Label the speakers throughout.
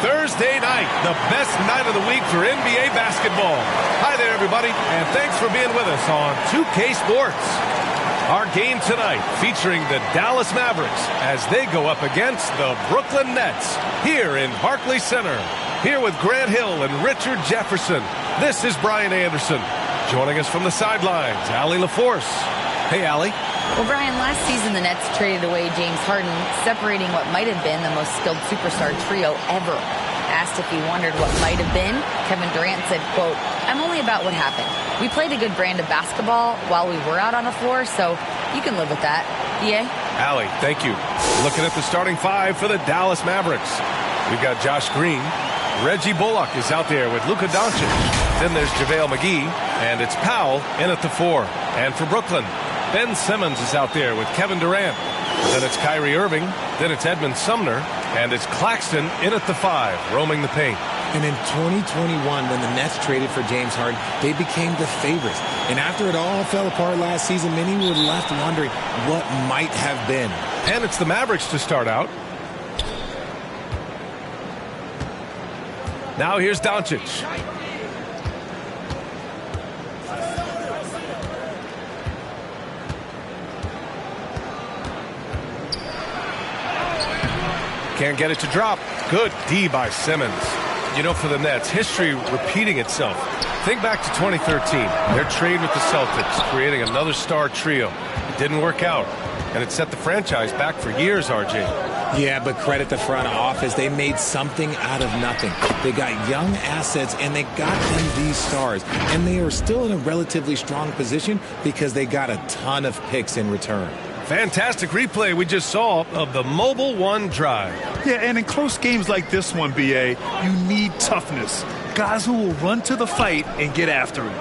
Speaker 1: Thursday night, the best night of the week for NBA basketball. Hi there, everybody, and thanks for being with us on 2K Sports. Our game tonight featuring the Dallas Mavericks as they go up against the Brooklyn Nets here in Barclays Center. Here with Grant Hill and Richard Jefferson, this is Brian Anderson. Joining us from the sidelines, Allie LaForce. Hey, Allie.
Speaker 2: Well, Brian, last season the Nets traded away James Harden, separating what might have been the most skilled superstar trio ever. Asked if he wondered what might have been, Kevin Durant said, quote, "I'm only about what happened. We played a good brand of basketball while we were out on the floor, so you can live with that." EA?
Speaker 1: Allie, thank you. Looking at the starting five for the Dallas Mavericks. We've got Josh Green. Reggie Bullock is out there with Luka Doncic. Then there's JaVale McGee, and it's Powell in at the 4. And for Brooklyn, Ben Simmons is out there with Kevin Durant. Then it's Kyrie Irving. Then it's Edmund Sumner. And it's Claxton in at the 5, roaming the paint.
Speaker 3: And in 2021, when the Nets traded for James Harden, they became the favorites. And after it all fell apart last season, many were left wondering what might have been.
Speaker 1: And it's the Mavericks to start out. Now here's Doncic. Can't get it to drop. Good D by Simmons. You know, for the Nets, history repeating itself. Think back to 2013. Their trade with the Celtics, creating another star trio. It didn't work out, and it set the franchise back for years, RJ.
Speaker 3: Yeah, but credit the front office. They made something out of nothing. They got young assets, and they got them these stars. And they are still in a relatively strong position because they got a ton of picks in return.
Speaker 1: Fantastic replay we just saw of the Mobile One drive.
Speaker 4: Yeah, and in close games like this one, BA, you need toughness. Guys who will run to the fight and get after it.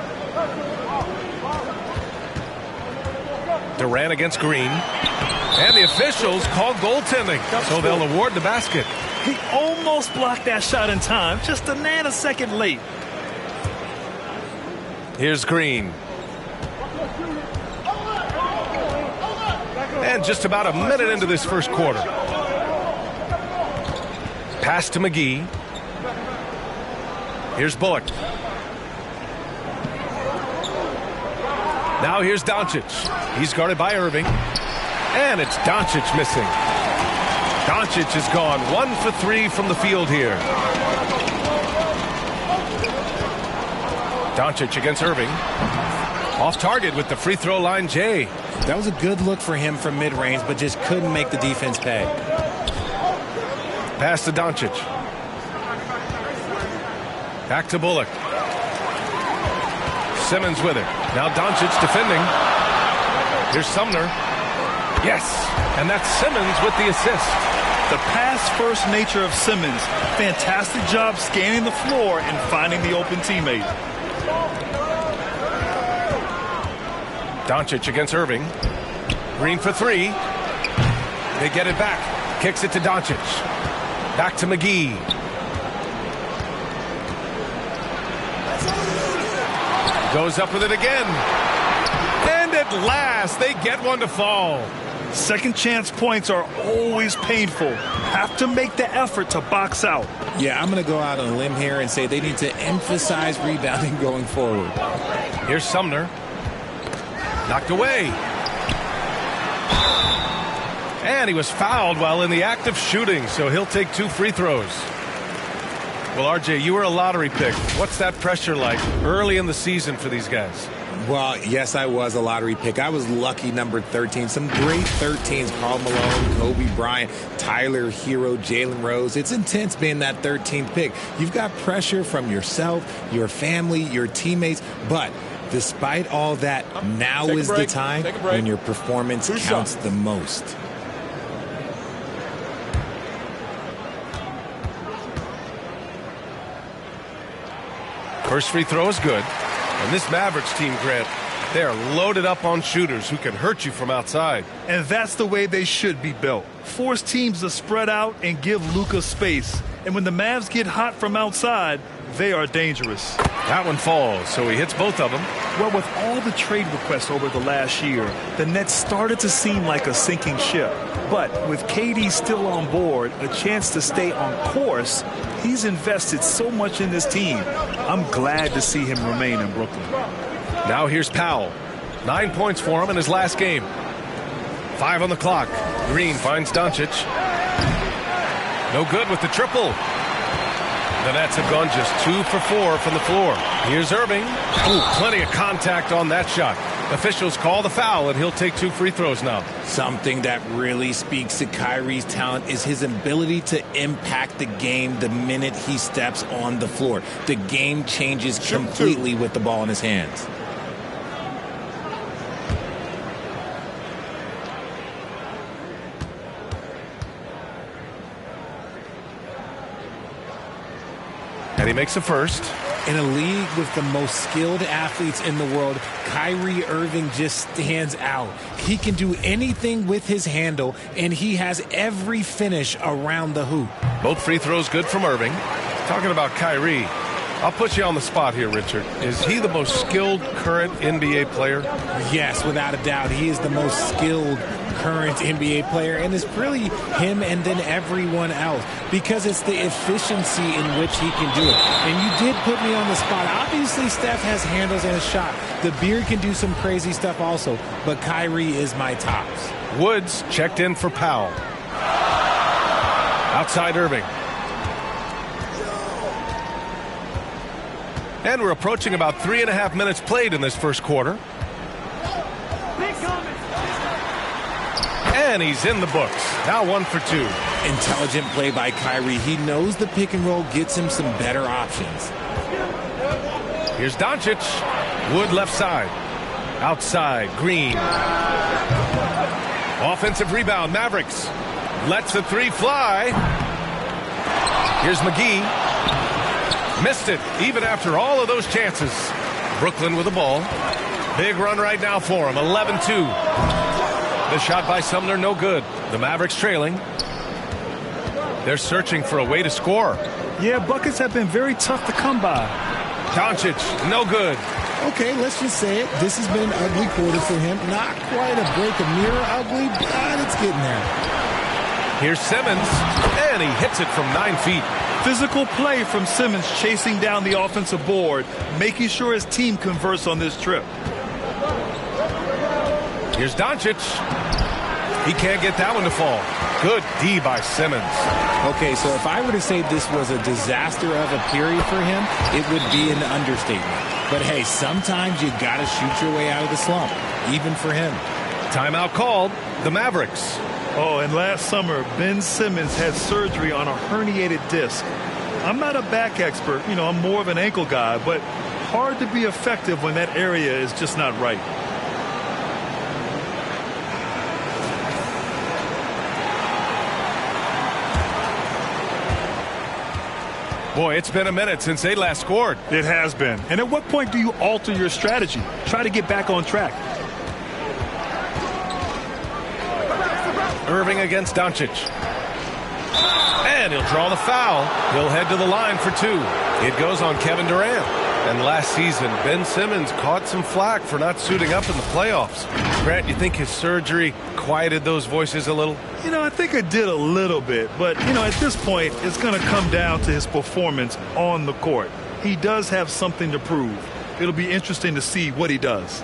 Speaker 1: Durant against Green. And the officials call goaltending, so they'll award the basket.
Speaker 4: He almost blocked that shot in time, just a nanosecond late.
Speaker 1: Here's Green. And just about a minute into this first quarter. Pass to McGee. Here's Bullock. Now here's Doncic. He's guarded by Irving. And it's Doncic missing. Doncic has gone 1 for 3 from the field here. Doncic against Irving. Off target with the free throw line, Jay.
Speaker 3: That was a good look for him from mid-range, but just couldn't make the defense pay.
Speaker 1: Pass to Doncic. Back to Bullock. Simmons with it. Now Doncic defending. Here's Sumner. Yes, and that's Simmons with the assist.
Speaker 4: The pass-first nature of Simmons. Fantastic job scanning the floor and finding the open teammate.
Speaker 1: Doncic against Irving. Green for 3. They get it back. Kicks it to Doncic. Back to McGee. Goes up with it again. And at last, they get one to fall.
Speaker 4: Second chance points are always painful. Have to make the effort to box out.
Speaker 3: Yeah, I'm going to go out on a limb here and say they need to emphasize rebounding going forward.
Speaker 1: Here's Sumner. Knocked away. And he was fouled while in the act of shooting, so he'll take 2 free throws. Well, RJ, you were a lottery pick. What's that pressure like early in the season for these guys?
Speaker 3: Well, yes, I was a lottery pick. I was lucky number 13. Some great 13s. Karl Malone, Kobe Bryant, Tyler Hero, Jalen Rose. It's intense being that 13th pick. You've got pressure from yourself, your family, your teammates, but despite all that, now is the time when your performance counts the most.
Speaker 1: First free throw is good. And this Mavericks team, Grant, they are loaded up on shooters who can hurt you from outside.
Speaker 4: And that's the way they should be built. Force teams to spread out and give Luka space. And when the Mavs get hot from outside, they are dangerous.
Speaker 1: That one falls, so he hits both of them.
Speaker 4: Well, with all the trade requests over the last year, the Nets started to seem like a sinking ship. But with KD still on board, a chance to stay on course, he's invested so much in this team. I'm glad to see him remain in Brooklyn.
Speaker 1: Now here's Powell. 9 points for him in his last game. 5 on the clock. Green finds Doncic. No good with the triple. The Nets have gone just 2 for 4 from the floor. Here's Irving. Ooh, plenty of contact on that shot. Officials call the foul, and he'll take 2 free throws now.
Speaker 3: Something that really speaks to Kyrie's talent is his ability to impact the game the minute he steps on the floor. The game changes completely with the ball in his hands.
Speaker 1: And he makes a first.
Speaker 3: In a league with the most skilled athletes in the world, Kyrie Irving just stands out. He can do anything with his handle, and he has every finish around the hoop.
Speaker 1: Both free throws good from Irving. Talking about Kyrie, I'll put you on the spot here, Richard. Is he the most skilled current NBA player?
Speaker 3: Yes, without a doubt. He is the most skilled current NBA player, and it's really him and then everyone else because it's the efficiency in which he can do it. And you did put me on the spot. Obviously, Steph has handles and a shot. The Beard can do some crazy stuff also, but Kyrie is my tops.
Speaker 1: Woods checked in for Powell. Outside Irving. And we're approaching about 3.5 minutes played in this first quarter. And he's in the books. Now 1 for 2.
Speaker 3: Intelligent play by Kyrie. He knows the pick and roll gets him some better options.
Speaker 1: Here's Doncic. Wood left side. Outside, Green. Offensive rebound, Mavericks. Lets the 3 fly. Here's McGee. Missed it, even after all of those chances. Brooklyn with the ball. Big run right now for him, 11-2. The shot by Sumner, no good. The Mavericks trailing. They're searching for a way to score.
Speaker 4: Yeah, buckets have been very tough to come by.
Speaker 1: Doncic, no good.
Speaker 3: Okay, let's just say it. This has been an ugly quarter for him. Not quite a break of mirror ugly, but it's getting there.
Speaker 1: Here's Simmons, and he hits it from 9 feet.
Speaker 4: Physical play from Simmons chasing down the offensive board, making sure his team converts on this trip.
Speaker 1: Here's Doncic. He can't get that one to fall. Good D by Simmons.
Speaker 3: Okay, so if I were to say this was a disaster of a period for him, it would be an understatement. But hey, sometimes you got to shoot your way out of the slump, even for him.
Speaker 1: Timeout called. The Mavericks.
Speaker 4: Oh, and last summer, Ben Simmons had surgery on a herniated disc. I'm not a back expert. I'm more of an ankle guy, but hard to be effective when that area is just not right.
Speaker 1: Boy, it's been a minute since they last scored.
Speaker 4: It has been. And at what point do you alter your strategy? Try to get back on track.
Speaker 1: Irving against Doncic. And he'll draw the foul. He'll head to the line for 2. It goes on Kevin Durant. And last season, Ben Simmons caught some flack for not suiting up in the playoffs. Grant, you think his surgery quieted those voices a little?
Speaker 4: I think it did a little bit. But, at this point, it's going to come down to his performance on the court. He does have something to prove. It'll be interesting to see what he does.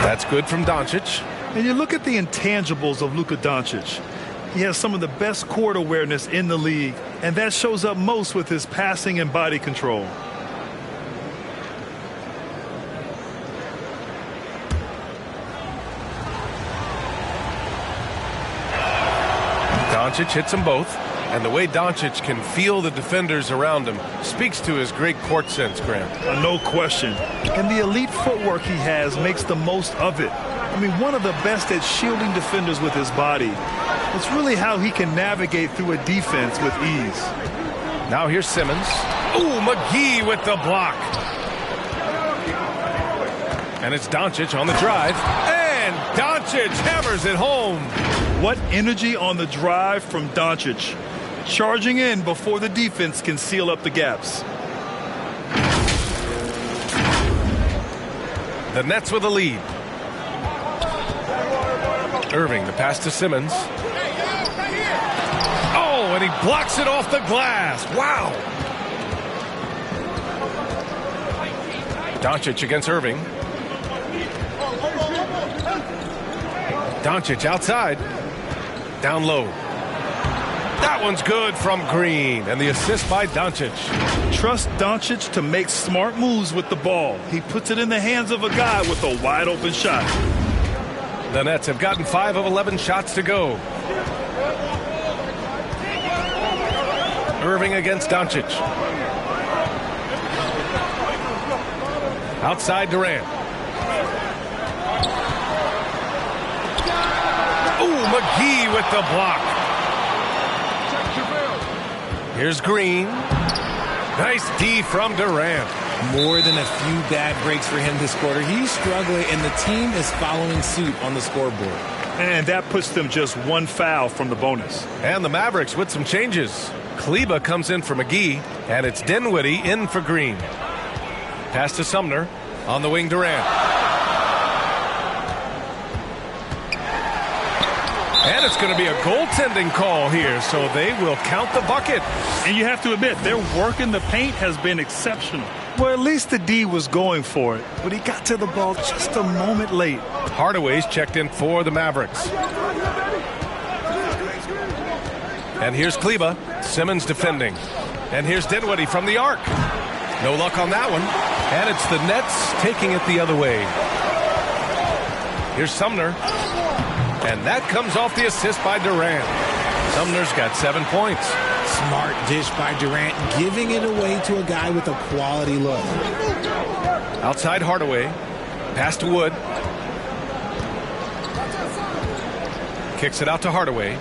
Speaker 1: That's good from Doncic.
Speaker 4: And you look at the intangibles of Luka Doncic. He has some of the best court awareness in the league, and that shows up most with his passing and body control.
Speaker 1: Doncic hits them both. And the way Doncic can feel the defenders around him speaks to his great court sense, Grant.
Speaker 4: No question. And the elite footwork he has makes the most of it. One of the best at shielding defenders with his body. It's really how he can navigate through a defense with ease.
Speaker 1: Now here's Simmons. Ooh, McGee with the block. And it's Doncic on the drive. And Doncic hammers it home.
Speaker 4: What energy on the drive from Doncic. Charging in before the defense can seal up the gaps.
Speaker 1: The Nets with a lead. Irving, the pass to Simmons. Oh, and he blocks it off the glass. Wow. Doncic against Irving. Doncic outside. Down low. That one's good from Green. And the assist by Doncic.
Speaker 4: Trust Doncic to make smart moves with the ball. He puts it in the hands of a guy with a wide open shot.
Speaker 1: The Nets have gotten 5 of 11 shots to go. Irving against Doncic. Outside Durant. Ooh, McGee with the block. Here's Green. Nice D from Durant.
Speaker 3: More than a few bad breaks for him this quarter. He's struggling, and the team is following suit on the scoreboard.
Speaker 4: And that puts them just one foul from the bonus.
Speaker 1: And the Mavericks with some changes. Kleba comes in for McGee, and it's Dinwiddie in for Green. Pass to Sumner. On the wing, Durant. And it's going to be a goaltending call here, so they will count the bucket.
Speaker 4: And you have to admit, their work in the paint has been exceptional. Well, at least the D was going for it, but he got to the ball just a moment late.
Speaker 1: Hardaway's checked in for the Mavericks. And here's Kleba. Simmons defending. And here's Dinwiddie from the arc. No luck on that one. And it's the Nets taking it the other way. Here's Sumner. And that comes off the assist by Durant. Sumner's got 7 points.
Speaker 3: Smart dish by Durant, giving it away to a guy with a quality look.
Speaker 1: Outside Hardaway. Pass to Wood. Kicks it out to Hardaway.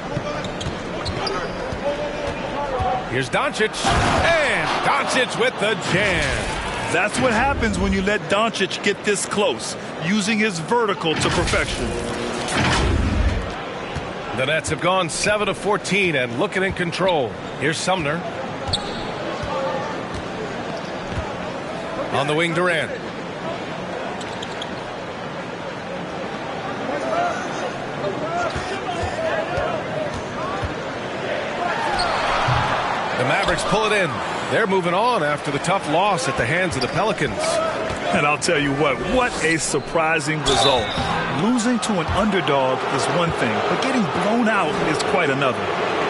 Speaker 1: Here's Doncic. And Doncic with the jam.
Speaker 4: That's what happens when you let Doncic get this close, using his vertical to perfection.
Speaker 1: The Nets have gone 7 of 14 and looking in control. Here's Sumner. On the wing, Durant. The Mavericks pull it in. They're moving on after the tough loss at the hands of the Pelicans.
Speaker 4: And I'll tell you what a surprising result. Losing to an underdog is one thing, but getting blown out is quite another.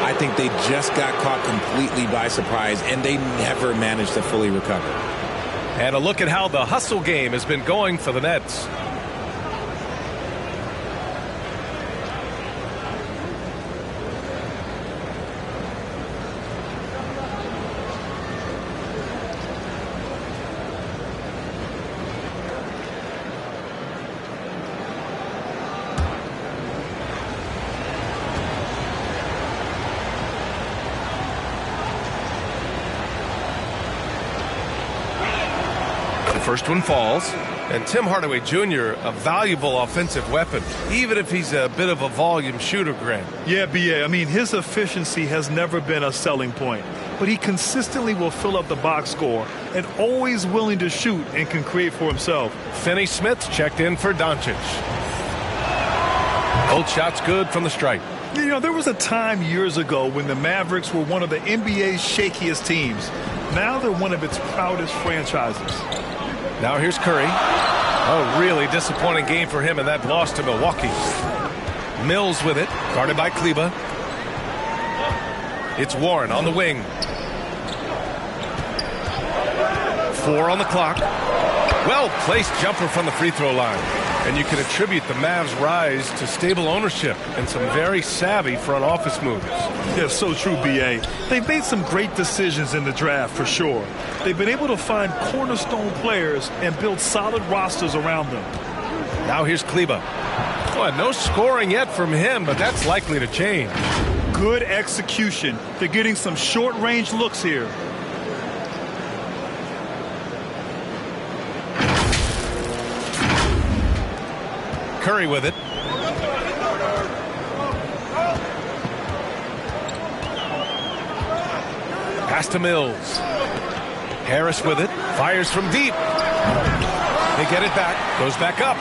Speaker 3: I think they just got caught completely by surprise, and they never managed to fully recover.
Speaker 1: And a look at how the hustle game has been going for the Nets. First one falls, and Tim Hardaway Jr., a valuable offensive weapon, even if he's a bit of a volume shooter, Grant.
Speaker 4: Yeah, B.A. I mean, his efficiency has never been a selling point, but he consistently will fill up the box score and always willing to shoot and can create for himself.
Speaker 1: Finney Smith checked in for Doncic. Both shots good from the stripe.
Speaker 4: You know, there was a time years ago when the Mavericks were one of the NBA's shakiest teams. Now they're one of its proudest franchises.
Speaker 1: Now here's Curry. A really disappointing game for him in that loss to Milwaukee. Mills with it, guarded by Kleba. It's Warren on the wing. 4 on the clock. Well-placed jumper from the free throw line. And you can attribute the Mavs' rise to stable ownership and some very savvy front office moves.
Speaker 4: Yeah, so true, B.A. They've made some great decisions in the draft, for sure. They've been able to find cornerstone players and build solid rosters around them.
Speaker 1: Now here's Kleba. Well, no scoring yet from him, but that's likely to change.
Speaker 4: Good execution. They're getting some short-range looks here.
Speaker 1: Curry with it. Pass to Mills. Harris with it. Fires from deep. They get it back. Goes back up.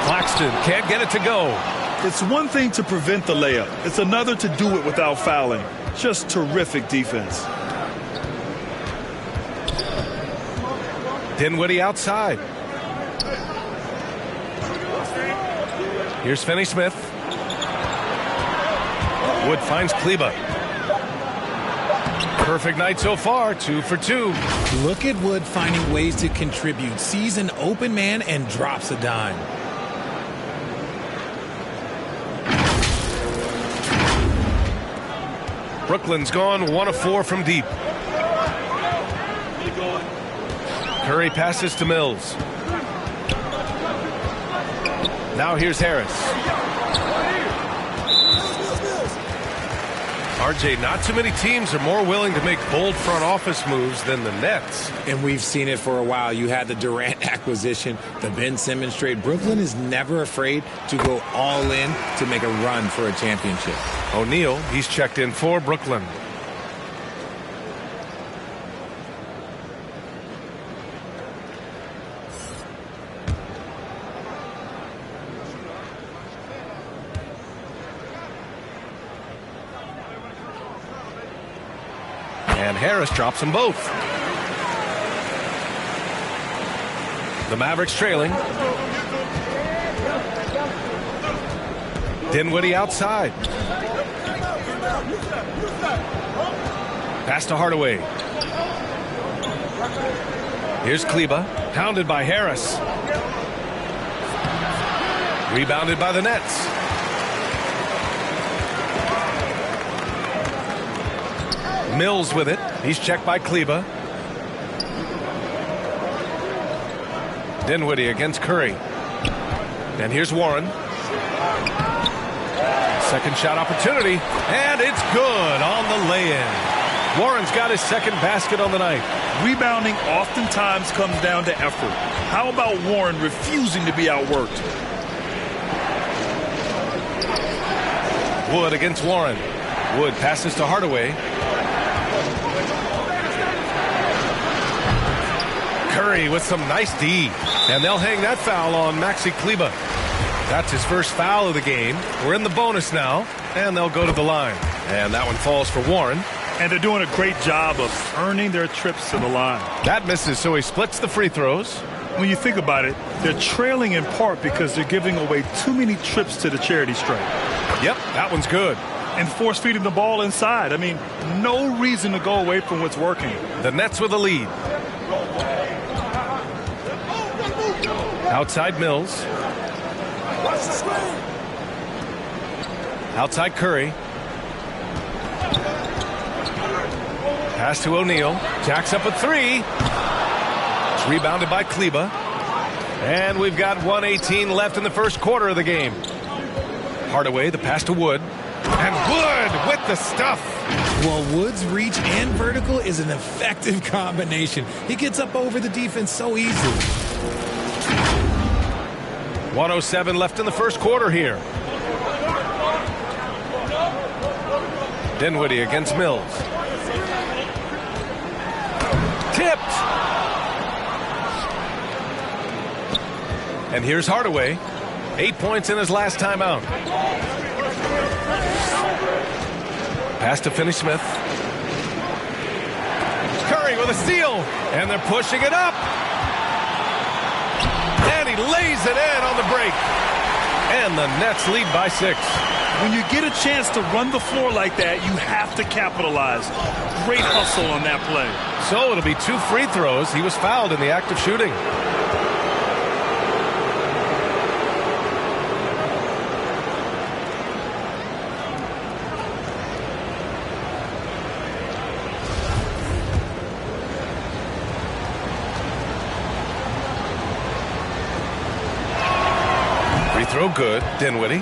Speaker 1: Claxton can't get it to go.
Speaker 4: It's one thing to prevent the layup. It's another to do it without fouling. Just terrific defense.
Speaker 1: Dinwiddie outside. Here's Finney-Smith. Wood finds Kleba. Perfect night so far, 2 for 2.
Speaker 3: Look at Wood finding ways to contribute. Sees an open man and drops a dime.
Speaker 1: Brooklyn's gone 1 of 4 from deep. Curry passes to Mills. Now here's Harris. RJ, not too many teams are more willing to make bold front office moves than the Nets.
Speaker 3: And we've seen it for a while. You had the Durant acquisition, the Ben Simmons trade. Brooklyn is never afraid to go all in to make a run for a championship.
Speaker 1: O'Neal, he's checked in for Brooklyn. And Harris drops them both. The Mavericks trailing. Dinwiddie outside. Pass to Hardaway. Here's Kleba. Pounded by Harris. Rebounded by the Nets. Mills with it. He's checked by Kleba. Dinwiddie against Curry. And here's Warren. Second shot opportunity. And it's good on the lay-in. Warren's got his second basket on the night.
Speaker 4: Rebounding oftentimes comes down to effort. How about Warren refusing to be outworked?
Speaker 1: Wood against Warren. Wood passes to Hardaway. Curry with some nice D. And they'll hang that foul on Maxi Kleba. That's his first foul of the game. We're in the bonus now, and they'll go to the line. And that one falls for Warren.
Speaker 4: And they're doing a great job of earning their trips to the line.
Speaker 1: That misses, so he splits the free throws.
Speaker 4: When you think about it, they're trailing in part because they're giving away too many trips to the charity stripe.
Speaker 1: Yep, that one's good.
Speaker 4: And force feeding the ball inside. I mean, no reason to go away from what's working.
Speaker 1: The Nets with a lead. Outside Mills. Outside Curry. Pass to O'Neal. Jacks up a three. It's rebounded by Kleba. And we've got 1:18 left in the first quarter of the game. Hardaway, the pass to Wood. And Wood with the stuff.
Speaker 3: Well, Wood's reach and vertical is an effective combination. He gets up over the defense so easily.
Speaker 1: 1:07 left in the first quarter here. Dinwiddie against Mills. Tipped. And here's Hardaway. 8 points in his last time out. Pass to Finney-Smith. Curry with a steal. And they're pushing it up. And he lays it in on the break. And the Nets lead by 6.
Speaker 4: When you get a chance to run the floor like that, you have to capitalize. Great hustle on that play.
Speaker 1: So it'll be 2 free throws. He was fouled in the act of shooting. Free throw good. Dinwiddie.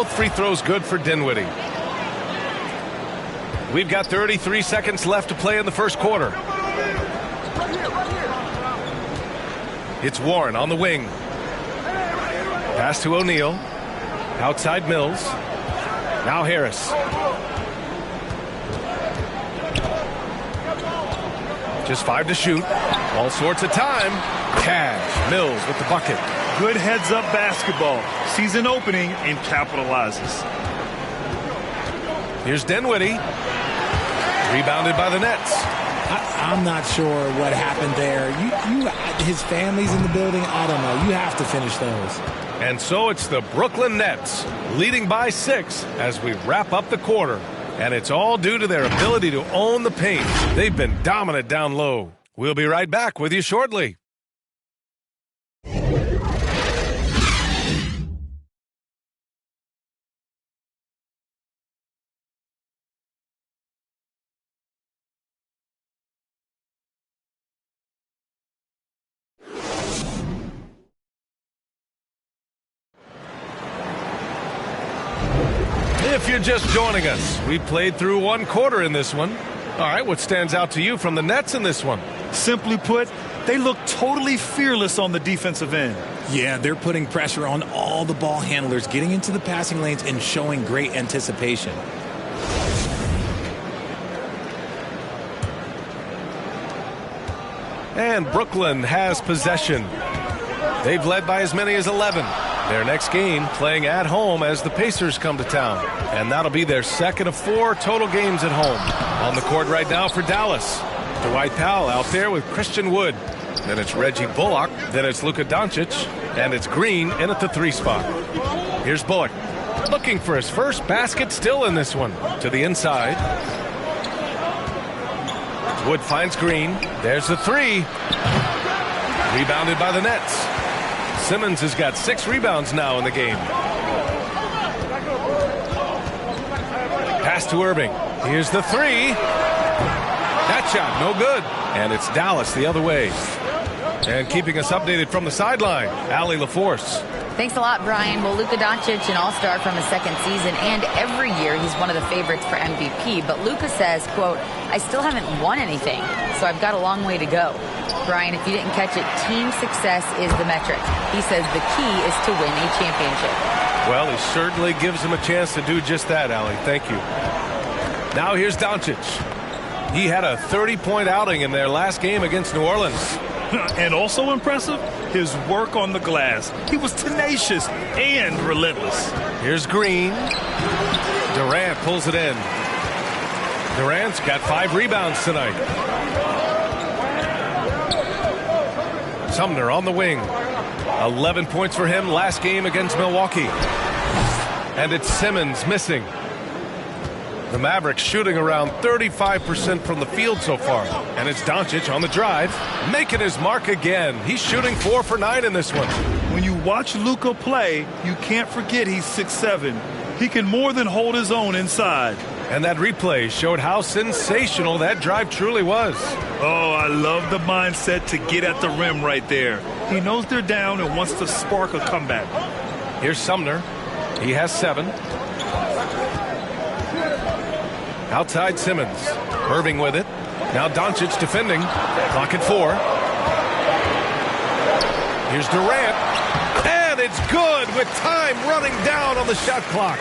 Speaker 1: Both free throws good for Dinwiddie. We've got 33 seconds left to play in the first quarter. It's Warren on the wing. Pass to O'Neal. Outside Mills. Now Harris. Just 5 to shoot. All sorts of time. Cash. Mills with the bucket.
Speaker 4: Good heads-up basketball. Sees an opening and capitalizes.
Speaker 1: Here's Dinwiddie. Rebounded by the Nets.
Speaker 3: I'm not sure what happened there. His family's in the building. I don't know. You have to finish those.
Speaker 1: And so it's the Brooklyn Nets leading by 6 as we wrap up the quarter. And it's all due to their ability to own the paint. They've been dominant down low. We'll be right back with you shortly. If you're just joining us, we played through one quarter in this one. All right, what stands out to you from the Nets in this one?
Speaker 4: Simply put, they look totally fearless on the defensive end.
Speaker 3: Yeah, they're putting pressure on all the ball handlers, getting into the passing lanes and showing great anticipation.
Speaker 1: And Brooklyn has possession. They've led by as many as 11. Their next game playing at home as the Pacers come to town. And that'll be their second of 4 total games at home. On the court right now for Dallas. Dwight Powell out there with Christian Wood. Then it's Reggie Bullock. Then it's Luka Doncic. And it's Green in at the 3 spot. Here's Bullock. Looking for his first basket still in this one. To the inside. Wood finds Green. There's the 3. Rebounded by the Nets. Simmons has got 6 rebounds now in the game. Pass to Irving. Here's the 3. That shot, no good. And it's Dallas the other way. And keeping us updated from the sideline, Allie LaForce.
Speaker 2: Thanks a lot, Brian. Well, Luka Doncic, an all-star from his second season, and every year he's one of the favorites for MVP. But Luka says, quote, I still haven't won anything, so I've got a long way to go. Brian, if you didn't catch it, team success is the metric. He says the key is to win a championship.
Speaker 1: Well, he certainly gives him a chance to do just that, Allie. Thank you. Now here's Doncic. He had a 30-point outing in their last game against New Orleans.
Speaker 4: And also impressive, his work on the glass. He was tenacious and relentless.
Speaker 1: Here's Green. Durant pulls it in. Durant's got 5 rebounds tonight. Sumner on the wing. 11 points for him last game against Milwaukee. And it's Simmons missing. The Mavericks shooting around 35% from the field so far. And it's Doncic on the drive, making his mark again. He's shooting 4 for 9 in this one.
Speaker 4: When you watch Luka play, you can't forget he's 6'7". He can more than hold his own inside.
Speaker 1: And that replay showed how sensational that drive truly was.
Speaker 4: Oh, I love the mindset to get at the rim right there. He knows they're down and wants to spark a comeback.
Speaker 1: Here's Sumner. He has 7. Outside Simmons. Irving with it. Now Doncic defending. Clock at 4. Here's Durant. And it's good with time running down on the shot clock.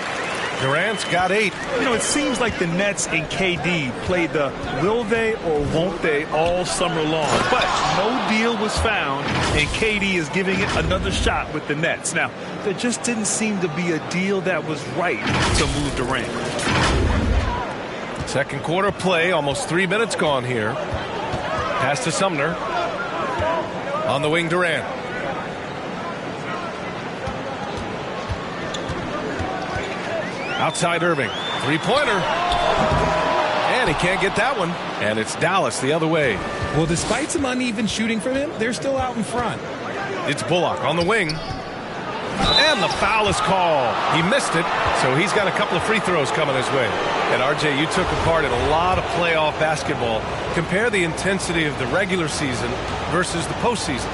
Speaker 1: Durant's got 8.
Speaker 4: You know, it seems like the Nets and KD played the will they or won't they all summer long. But no deal was found, and KD is giving it another shot with the Nets. Now, there just didn't seem to be a deal that was right to move Durant.
Speaker 1: Second quarter play, almost 3 minutes gone here. Pass to Sumner. On the wing, Durant. Outside Irving. 3-pointer. And he can't get that one. And it's Dallas the other way.
Speaker 3: Well, despite some uneven shooting from him, they're still out in front.
Speaker 1: It's Bullock on the wing. And the foul is called. He missed it, so he's got a couple of free throws coming his way. And, RJ, you took a part in a lot of playoff basketball. Compare the intensity of the regular season versus the postseason.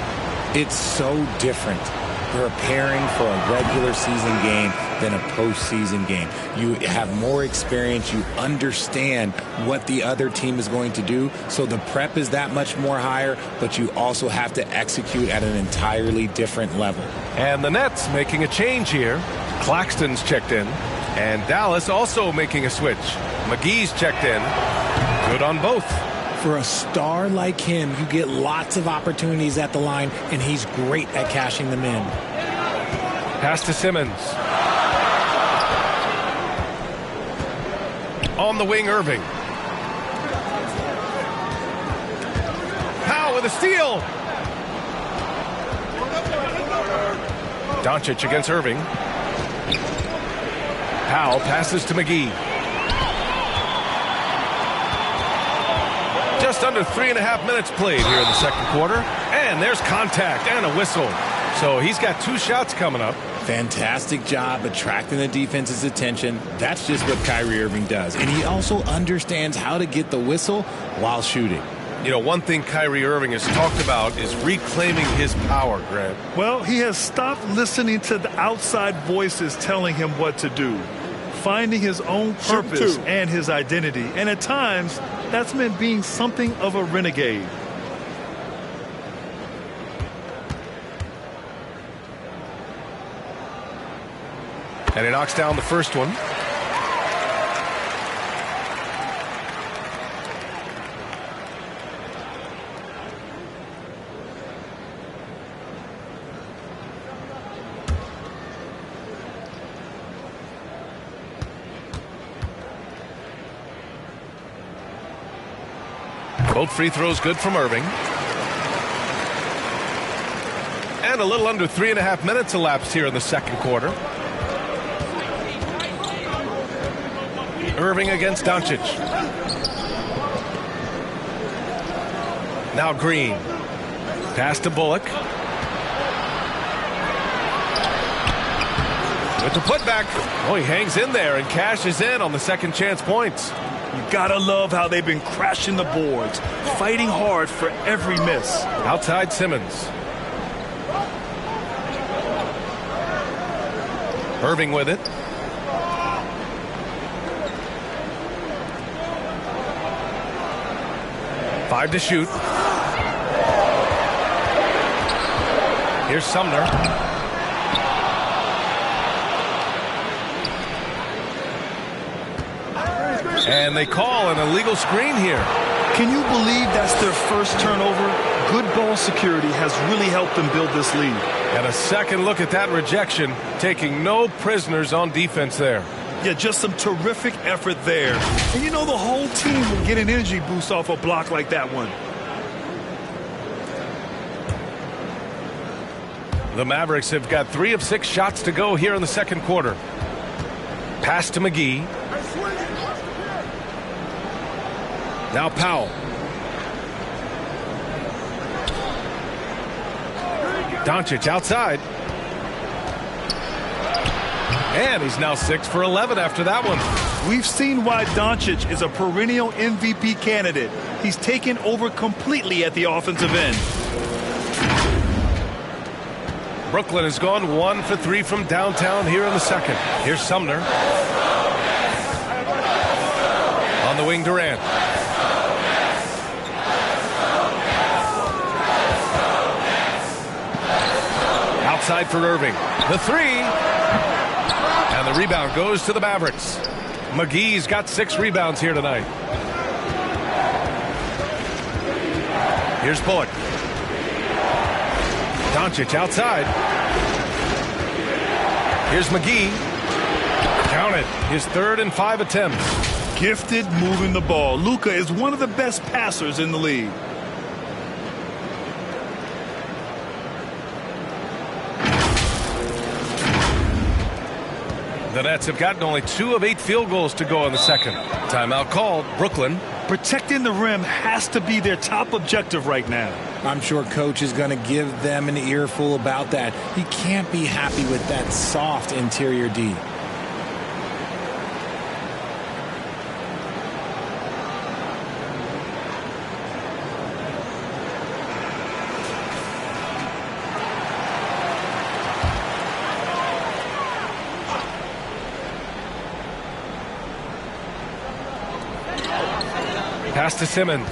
Speaker 3: It's so different. preparing for a regular season game than a postseason game. You have more experience. You understand what the other team is going to do. So the prep is that much more higher, but you also have to execute at an entirely different level.
Speaker 1: And the Nets making a change here. Claxton's checked in. And Dallas also making a switch. McGee's checked in. Good on both.
Speaker 3: For a star like him, you get lots of opportunities at the line, and he's great at cashing them in.
Speaker 1: Pass to Simmons. On the wing, Irving. Powell with a steal. Doncic against Irving. Powell passes to McGee. Just under 3.5 minutes played here in the second quarter. And there's contact and a whistle. So he's got 2 shots coming up.
Speaker 3: Fantastic job attracting the defense's attention. That's just what Kyrie Irving does. And he also understands how to get the whistle while shooting.
Speaker 1: You know, one thing Kyrie Irving has talked about is reclaiming his power, Grant.
Speaker 4: Well, he has stopped listening to the outside voices telling him what to do, finding his own purpose and his identity. And at times, that's meant being something of a renegade.
Speaker 1: And he knocks down the first one. Both free throws good from Irving. And a little under 3.5 minutes elapsed here in the second quarter. Irving against Doncic. Now Green. Pass to Bullock. With the putback. Oh, he hangs in there and cashes in on the second chance points.
Speaker 4: You gotta love how they've been crashing the boards, fighting hard for every miss.
Speaker 1: Outside Simmons. Irving with it. Five to shoot. Here's Sumner. And they call an illegal screen here.
Speaker 4: Can you believe that's their first turnover? Good ball security has really helped them build this lead.
Speaker 1: And a second look at that rejection, taking no prisoners on defense there.
Speaker 4: Yeah, just some terrific effort there. And you know, the whole team will get an energy boost off a block like that one.
Speaker 1: The Mavericks have got 3 of 6 shots to go here in the second quarter. Pass to McGee. Now Powell. Doncic outside. And he's now 6 for 11 after that one.
Speaker 4: We've seen why Doncic is a perennial MVP candidate. He's taken over completely at the offensive end.
Speaker 1: Brooklyn has gone 1 for 3 from downtown here in the second. Here's Sumner. On the wing, Durant. Outside for Irving. The 3. And the rebound goes to the Mavericks. McGee's got 6 rebounds here tonight. Here's Bullock. Doncic outside. Here's McGee. Count it. His 3rd and 5 attempts.
Speaker 4: Gifted moving the ball. Luka is one of the best passers in the league.
Speaker 1: The Nets have gotten only 2 of 8 field goals to go in the second. Timeout called. Brooklyn.
Speaker 4: Protecting the rim has to be their top objective right now.
Speaker 3: I'm sure coach is going to give them an earful about that. He can't be happy with that soft interior D.
Speaker 1: Pass to Simmons.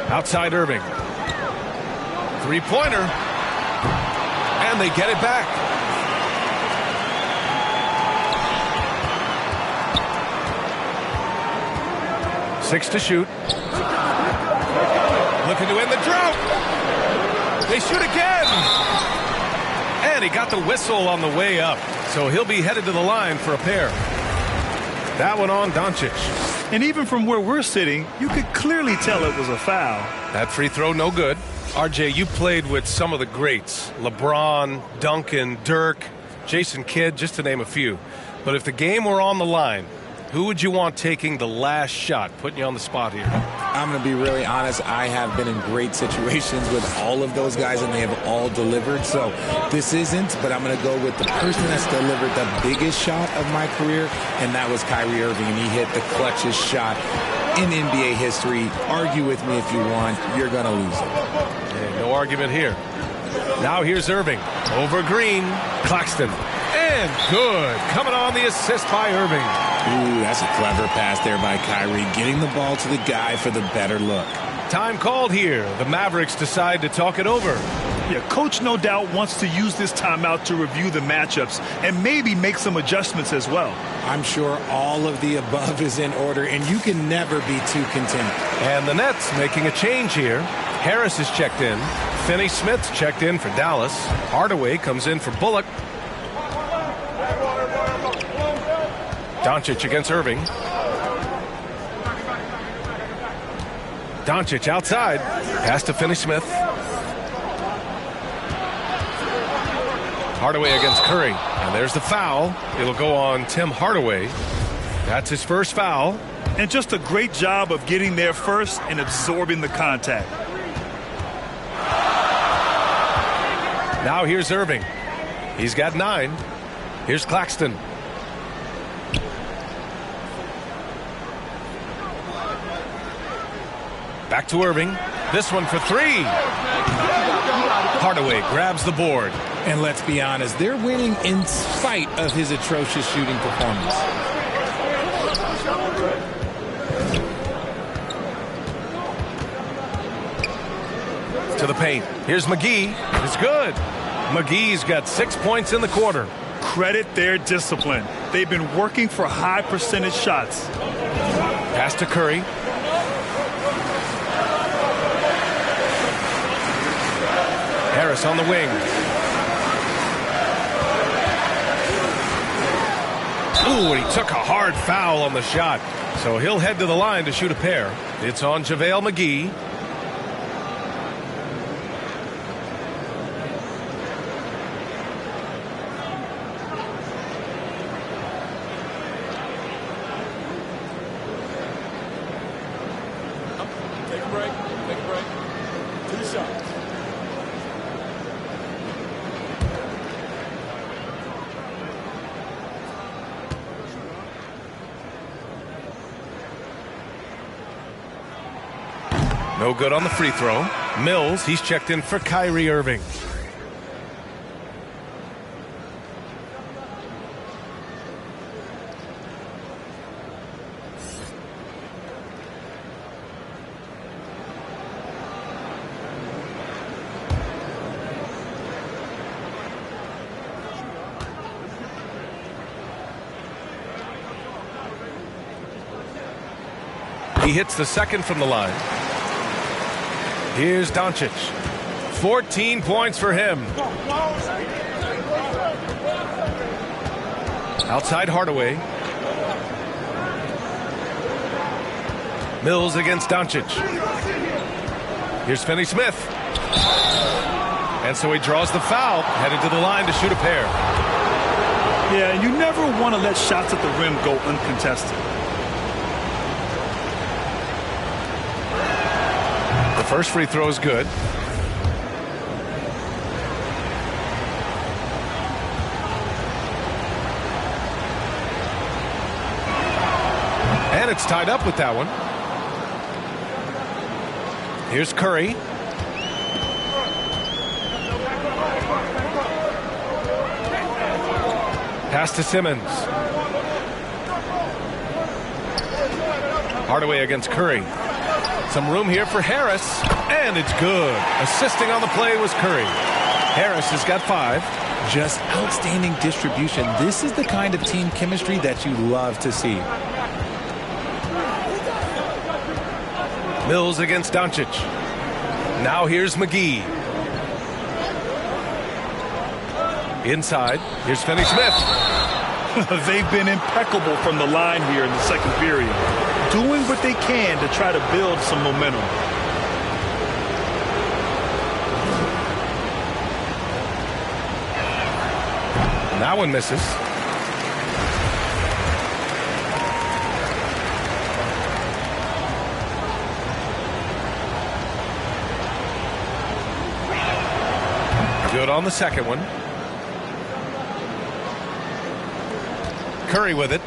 Speaker 1: Outside Irving. Three-pointer. And they get it back. Six to shoot. Looking to end the drought. They shoot again. And he got the whistle on the way up. So he'll be headed to the line for a pair. That one on Doncic.
Speaker 4: And even from where we're sitting, you could clearly tell it was a foul.
Speaker 1: That free throw, no good. RJ, you played with some of the greats. LeBron, Duncan, Dirk, Jason Kidd, just to name a few. But if the game were on the line, who would you want taking the last shot? Putting you on the spot here.
Speaker 3: I'm going to be really honest. I have been in great situations with all of those guys, and they have all delivered. So this isn't, but I'm going to go with the person that's delivered the biggest shot of my career, and that was Kyrie Irving, and he hit the clutchest shot in NBA history. Argue with me if you want. You're going to lose it.
Speaker 1: Yeah, no argument here. Now here's Irving. Over Green. Claxton. And good. Coming on the assist by Irving.
Speaker 3: Ooh, that's a clever pass there by Kyrie, getting the ball to the guy for the better look.
Speaker 1: Time called here. The Mavericks decide to talk it over.
Speaker 4: Yeah, coach no doubt wants to use this timeout to review the matchups and maybe make some adjustments as well.
Speaker 3: I'm sure all of the above is in order, and you can never be too content.
Speaker 1: And the Nets making a change here. Harris is checked in. Finney-Smith's checked in for Dallas. Hardaway comes in for Bullock. Doncic against Irving. Doncic outside. Pass to Finney-Smith. Hardaway against Curry. And there's the foul. It'll go on Tim Hardaway. That's his first foul.
Speaker 4: And just a great job of getting there first and absorbing the contact.
Speaker 1: Now here's Irving. He's got 9. Here's Claxton. Back to Irving. This one for 3. Hardaway grabs the board.
Speaker 3: And let's be honest, they're winning in spite of his atrocious shooting performance.
Speaker 1: To the paint. Here's McGee. It's good. McGee's got 6 points in the quarter.
Speaker 4: Credit their discipline. They've been working for high percentage shots.
Speaker 1: Pass to Curry. Harris on the wing. Ooh, and he took a hard foul on the shot. So he'll head to the line to shoot a pair. It's on JaVale McGee.
Speaker 5: Take a break. 2 shots.
Speaker 1: No good on the free throw. Mills, he's checked in for Kyrie Irving. He hits the second from the line. Here's Doncic. 14 points for him. Outside Hardaway. Mills against Doncic. Here's Finney-Smith. And so he draws the foul, headed to the line to shoot a pair.
Speaker 4: Yeah, and you never want to let shots at the rim go uncontested.
Speaker 1: The first free throw is good. And it's tied up with that one. Here's Curry. Pass to Simmons. Hardaway against Curry. Some room here for Harris, and it's good. Assisting on the play was Curry. Harris has got 5.
Speaker 3: Just outstanding distribution. This is the kind of team chemistry that you love to see.
Speaker 1: Mills against Doncic. Now here's McGee. Inside, here's Finney-Smith.
Speaker 4: They've been impeccable from the line here in the second period, doing what they can to try to build some momentum.
Speaker 1: That one misses. Good on the second one. Curry with it.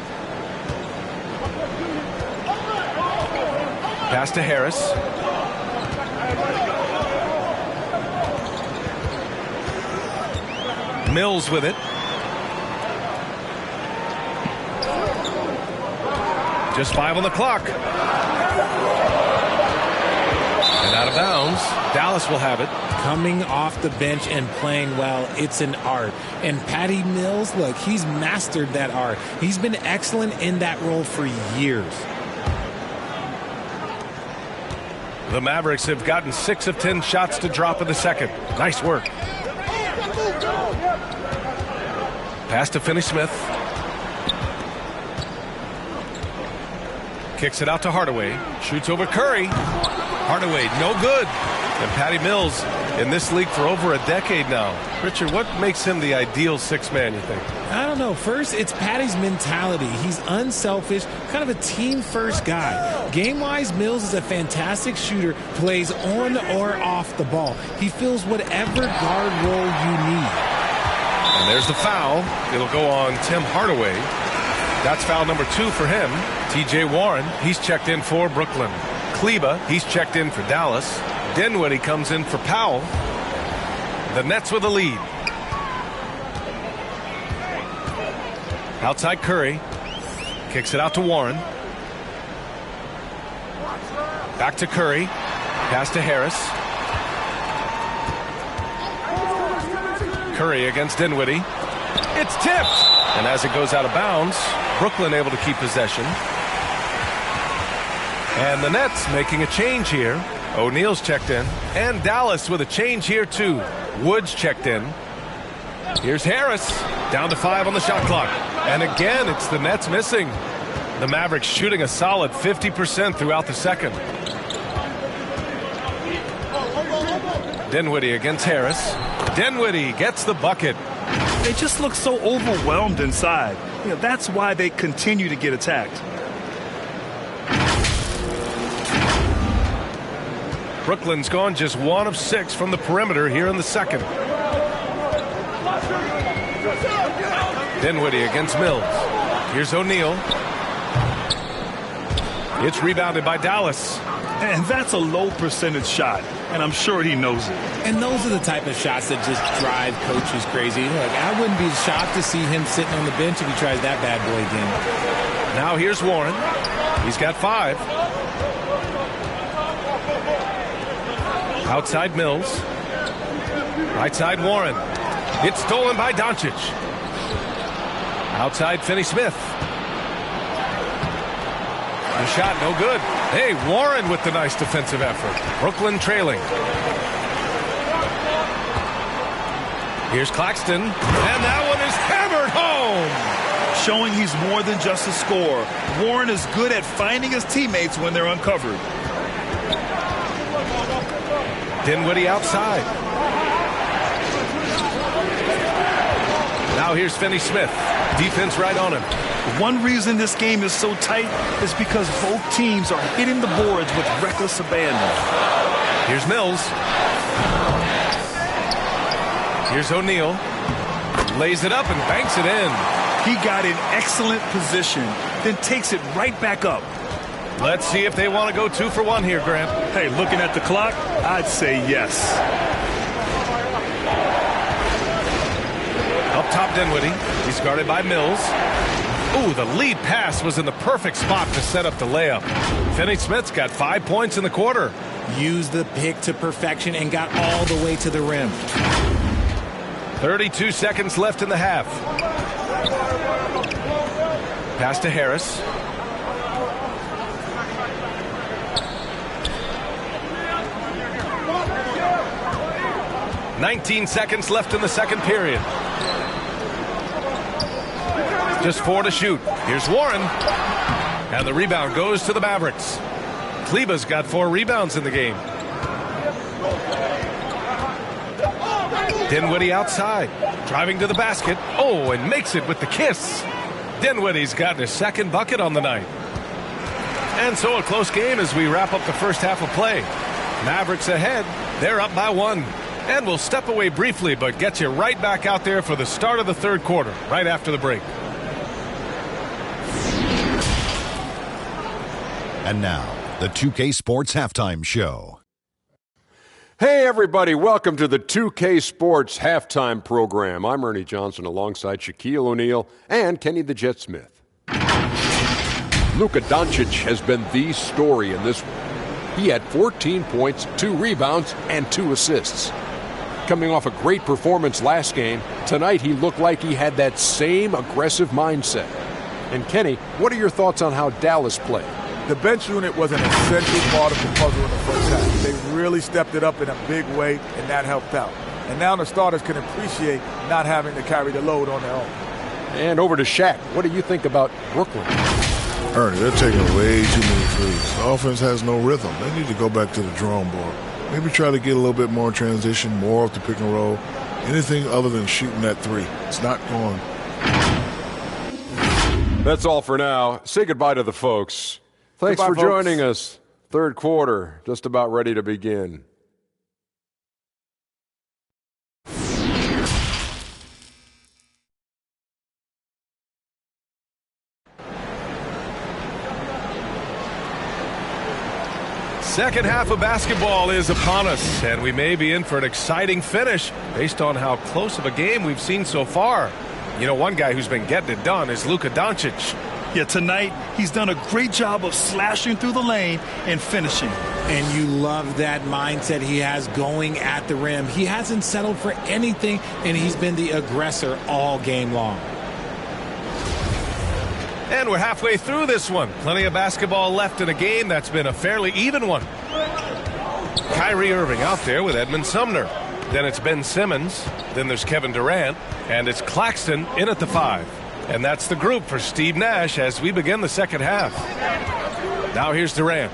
Speaker 1: Pass to Harris. Mills with it. Just 5 on the clock. And out of bounds. Dallas will have it.
Speaker 3: Coming off the bench and playing well, it's an art. And Patty Mills, look, he's mastered that art. He's been excellent in that role for years.
Speaker 1: The Mavericks have gotten 6 of 10 shots to drop in the second. Nice work. Pass to Finney-Smith. Kicks it out to Hardaway. Shoots over Curry. Hardaway, no good. And Patty Mills in this league for over a decade now. Richard, what makes him the ideal 6-man, you think?
Speaker 3: I don't know. First, it's Patty's mentality. He's unselfish, kind of a team-first guy. Game-wise, Mills is a fantastic shooter, plays on or off the ball. He fills whatever guard role you need.
Speaker 1: And there's the foul. It'll go on Tim Hardaway. That's foul number 2 for him. T.J. Warren, he's checked in for Brooklyn. Kleba, he's checked in for Dallas. Dinwiddie comes in for Powell. The Nets with the lead. Outside Curry. Kicks it out to Warren. Back to Curry. Pass to Harris. Curry against Dinwiddie. It's tipped. And as it goes out of bounds, Brooklyn able to keep possession. And the Nets making a change here. O'Neal's checked in. And Dallas with a change here too. Woods checked in. Here's Harris. Down to 5 on the shot clock. And again, it's the Nets missing. The Mavericks shooting a solid 50% throughout the second. Dinwiddie against Harris. Dinwiddie gets the bucket.
Speaker 4: They just look so overwhelmed inside. You know, that's why they continue to get attacked.
Speaker 1: Brooklyn's gone just 1 of 6 from the perimeter here in the second. Dinwiddie against Mills. Here's O'Neal. It's rebounded by Dallas.
Speaker 4: And that's a low percentage shot, and I'm sure he knows it.
Speaker 3: And those are the type of shots that just drive coaches crazy. Look, I wouldn't be shocked to see him sitting on the bench if he tries that bad boy again.
Speaker 1: Now here's Warren. He's got 5. Outside Mills. Right side Warren. It's stolen by Doncic. Outside Finney-Smith. The shot no good. Hey, Warren with the nice defensive effort. Brooklyn trailing. Here's Claxton. And that one is hammered home.
Speaker 4: Showing he's more than just a scorer. Warren is good at finding his teammates when they're uncovered.
Speaker 1: Dinwiddie outside. Now here's Finney-Smith. Defense right on him.
Speaker 4: One reason this game is so tight is because both teams are hitting the boards with reckless abandon.
Speaker 1: Here's Mills. Here's O'Neal. Lays it up and banks it in.
Speaker 4: He got in excellent position, then takes it right back up.
Speaker 1: Let's see if they want to go 2 for 1 here, Grant.
Speaker 4: Hey, looking at the clock, I'd say yes.
Speaker 1: Up top Dinwiddie. He's guarded by Mills. Ooh, the lead pass was in the perfect spot to set up the layup. Finney-Smith's got 5 points in the quarter.
Speaker 3: Used the pick to perfection and got all the way to the rim.
Speaker 1: 32 seconds left in the half. Pass to Harris. "19 seconds left in the second period. Just 4 to shoot. Here's Warren. And the rebound goes to the Mavericks. Kleba's got 4 rebounds in the game. Dinwiddie outside. Driving to the basket. Oh, and makes it with the kiss. Dinwiddie's gotten his second bucket on the night. And so a close game as we wrap up the first half of play. Mavericks ahead. They're up by 1. And we'll step away briefly, but get you right back out there for the start of the third quarter, right after the break.
Speaker 6: And now, the 2K Sports Halftime Show.
Speaker 7: Hey, everybody. Welcome to the 2K Sports Halftime Program. I'm Ernie Johnson alongside Shaquille O'Neal and Kenny the Jet Smith. Luka Doncic has been the story in this one. He had 14 points, 2 rebounds, and 2 assists. Coming off a great performance last game, tonight he looked like he had that same aggressive mindset. And Kenny, what are your thoughts on how Dallas played?
Speaker 5: The bench unit was an essential part of the puzzle in the first half. They really stepped it up in a big way, and that helped out. And now the starters can appreciate not having to carry the load on their own.
Speaker 7: And over to Shaq. What do you think about Brooklyn?
Speaker 8: Ernie, they're taking way too many threes. The offense has no rhythm. They need to go back to the drawing board. Maybe try to get a little bit more transition, more off the pick and roll. Anything other than shooting that 3. It's not going.
Speaker 7: That's all for now. Say goodbye to the folks. Thanks for joining us. Third quarter, just about ready to begin.
Speaker 1: Second half of basketball is upon us, and we may be in for an exciting finish based on how close of a game we've seen so far. You know, one guy who's been getting it done is Luka Doncic.
Speaker 4: Yeah, tonight he's done a great job of slashing through the lane and finishing.
Speaker 3: And you love that mindset he has going at the rim. He hasn't settled for anything, and he's been the aggressor all game long.
Speaker 1: And we're halfway through this one. Plenty of basketball left in a game that's been a fairly even one. Kyrie Irving out there with Edmund Sumner. Then it's Ben Simmons. Then there's Kevin Durant. And it's Claxton in at the 5. And that's the group for Steve Nash as we begin the second half. Now here's Durant.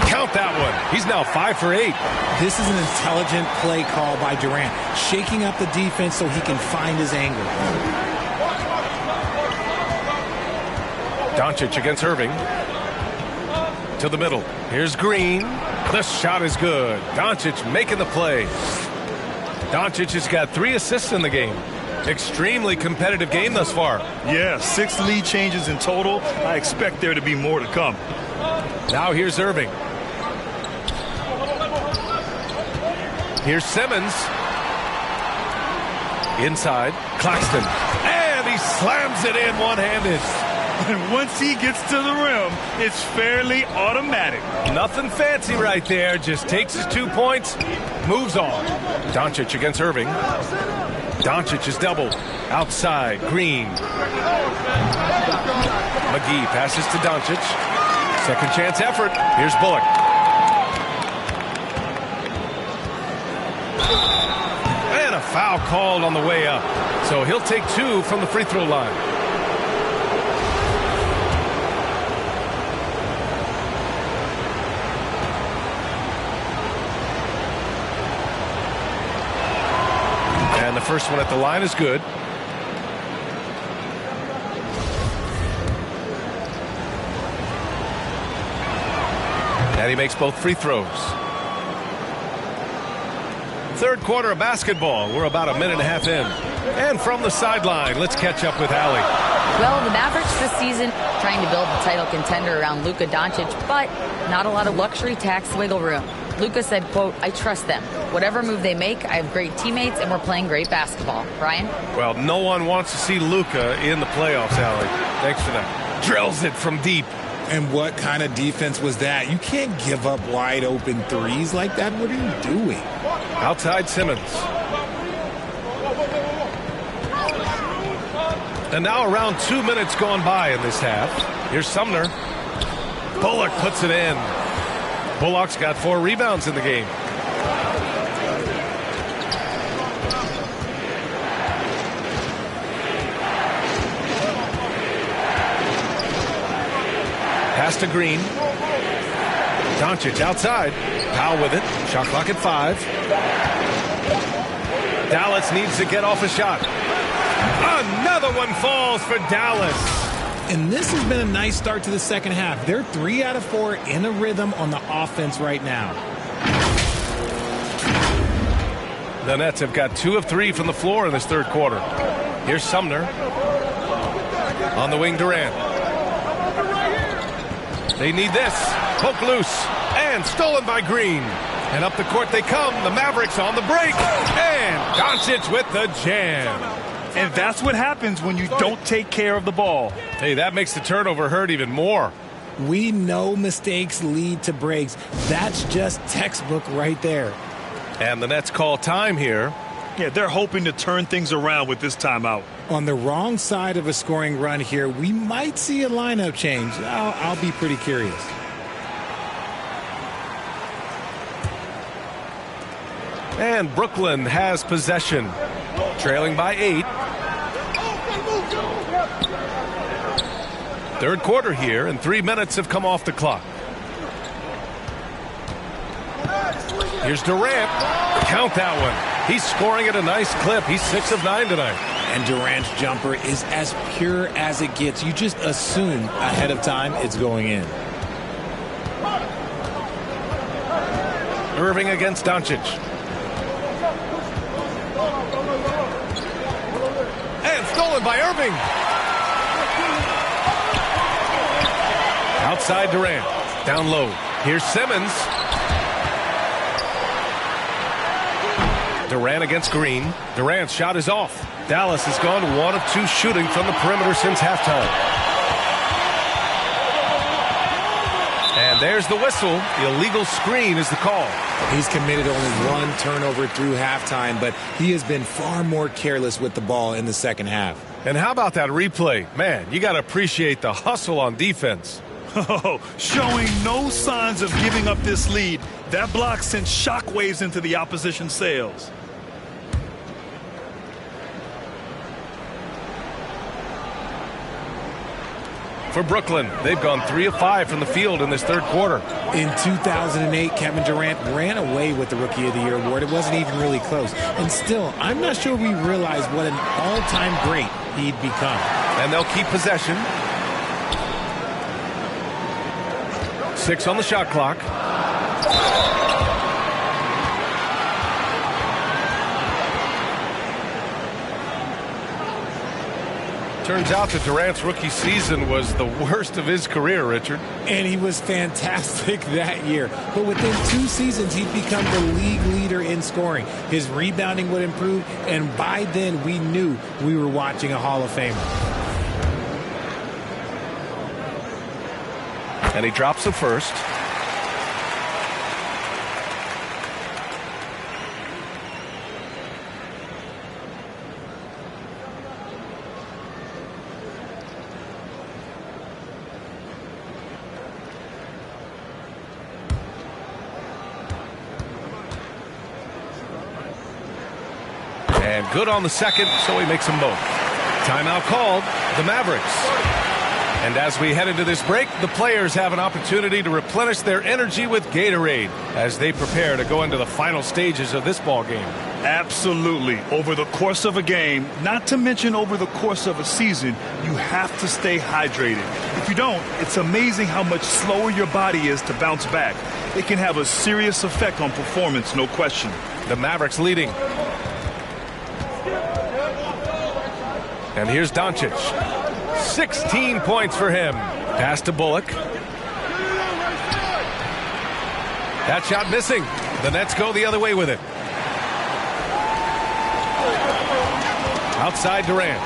Speaker 1: Count that one. He's now 5 for 8.
Speaker 3: This is an intelligent play call by Durant, shaking up the defense so he can find his angle.
Speaker 1: Doncic against Irving. To the middle. Here's Green. The shot is good. Doncic making the play. Doncic has got 3 assists in the game. Extremely competitive game thus far.
Speaker 4: Yeah, 6 lead changes in total. I expect there to be more to come.
Speaker 1: Now here's Irving. Here's Simmons. Inside. Claxton. And he slams it in one-handed.
Speaker 4: And once he gets to the rim, it's fairly automatic.
Speaker 1: Nothing fancy right there. Just takes his 2 points, moves on. Doncic against Irving. Doncic is doubled. Outside, Green. McGee passes to Doncic. Second chance effort. Here's Bullock. And a foul called on the way up. So he'll take 2 from the free throw line. And the first one at the line is good. And he makes both free throws. Third quarter of basketball. We're about a minute and a half in. And from the sideline, let's catch up with Allie.
Speaker 2: Well, the Mavericks this season trying to build the title contender around Luka Doncic, but not a lot of luxury tax wiggle room. Luka said, quote, I trust them. Whatever move they make, I have great teammates, and we're playing great basketball. Brian?
Speaker 1: Well, no one wants to see Luka in the playoffs, Allie. Thanks for that. Drills it from deep.
Speaker 3: And what kind of defense was that? You can't give up wide open threes like that. What are you doing?
Speaker 1: Outside Simmons. And now around 2 minutes gone by in this half. Here's Sumner. Bullock puts it in. Bullock's got 4 rebounds in the game. Pass to Green. Doncic outside. Powell with it. Shot clock at 5. Dallas needs to get off a shot. Another one falls for Dallas.
Speaker 3: And this has been a nice start to the second half. They're 3 out of 4 in a rhythm on the offense right now.
Speaker 1: The Nets have got 2 of 3 from the floor in this third quarter. Here's Sumner. On the wing, Durant. They need this. Poke loose. And stolen by Green. And up the court they come. The Mavericks on the break. And Doncic with the jam.
Speaker 4: And that's what happens when you don't take care of the ball.
Speaker 1: Hey, that makes the turnover hurt even more.
Speaker 3: We know mistakes lead to breaks. That's just textbook right there.
Speaker 1: And the Nets call time here.
Speaker 4: Yeah, they're hoping to turn things around with this timeout.
Speaker 3: On the wrong side of a scoring run here, we might see a lineup change. I'll be pretty curious.
Speaker 1: And Brooklyn has possession. Trailing by 8. Third quarter here, and 3 minutes have come off the clock. Here's Durant. Count that one. He's scoring at a nice clip. He's 6 of 9 tonight.
Speaker 3: And Durant's jumper is as pure as it gets. You just assume ahead of time it's going in.
Speaker 1: Irving against Doncic. And stolen by Irving. Outside Durant. Down low. Here's Simmons. Durant against Green. Durant's shot is off. Dallas has gone 1 of 2 shooting from the perimeter since halftime. And there's the whistle. The illegal screen is the call.
Speaker 3: He's committed only 1 turnover through halftime, but he has been far more careless with the ball in the second half.
Speaker 1: And how about that replay? Man, you got to appreciate the hustle on defense.
Speaker 4: Oh, showing no signs of giving up this lead. That block sent shockwaves into the opposition sails.
Speaker 1: For Brooklyn, they've gone 3 of 5 from the field in this third quarter.
Speaker 3: In 2008, Kevin Durant ran away with the Rookie of the Year award. It wasn't even really close. And still, I'm not sure we realize what an all-time great he'd become.
Speaker 1: And they'll keep possession. 6 on the shot clock. Turns out that Durant's rookie season was the worst of his career, Richard.
Speaker 3: And he was fantastic that year. But within 2 seasons, he'd become the league leader in scoring. His rebounding would improve, and by then we knew we were watching a Hall of Famer.
Speaker 1: And he drops the first. And good on the second, so he makes them both. Timeout called, the Mavericks. And as we head into this break, the players have an opportunity to replenish their energy with Gatorade as they prepare to go into the final stages of this ball game.
Speaker 4: Absolutely. Over the course of a game, not to mention over the course of a season, you have to stay hydrated. If you don't, it's amazing how much slower your body is to bounce back. It can have a serious effect on performance, no question.
Speaker 1: The Mavericks leading. And here's Doncic. 16 points for him. Pass to Bullock. That shot missing. The Nets go the other way with it. Outside Durant.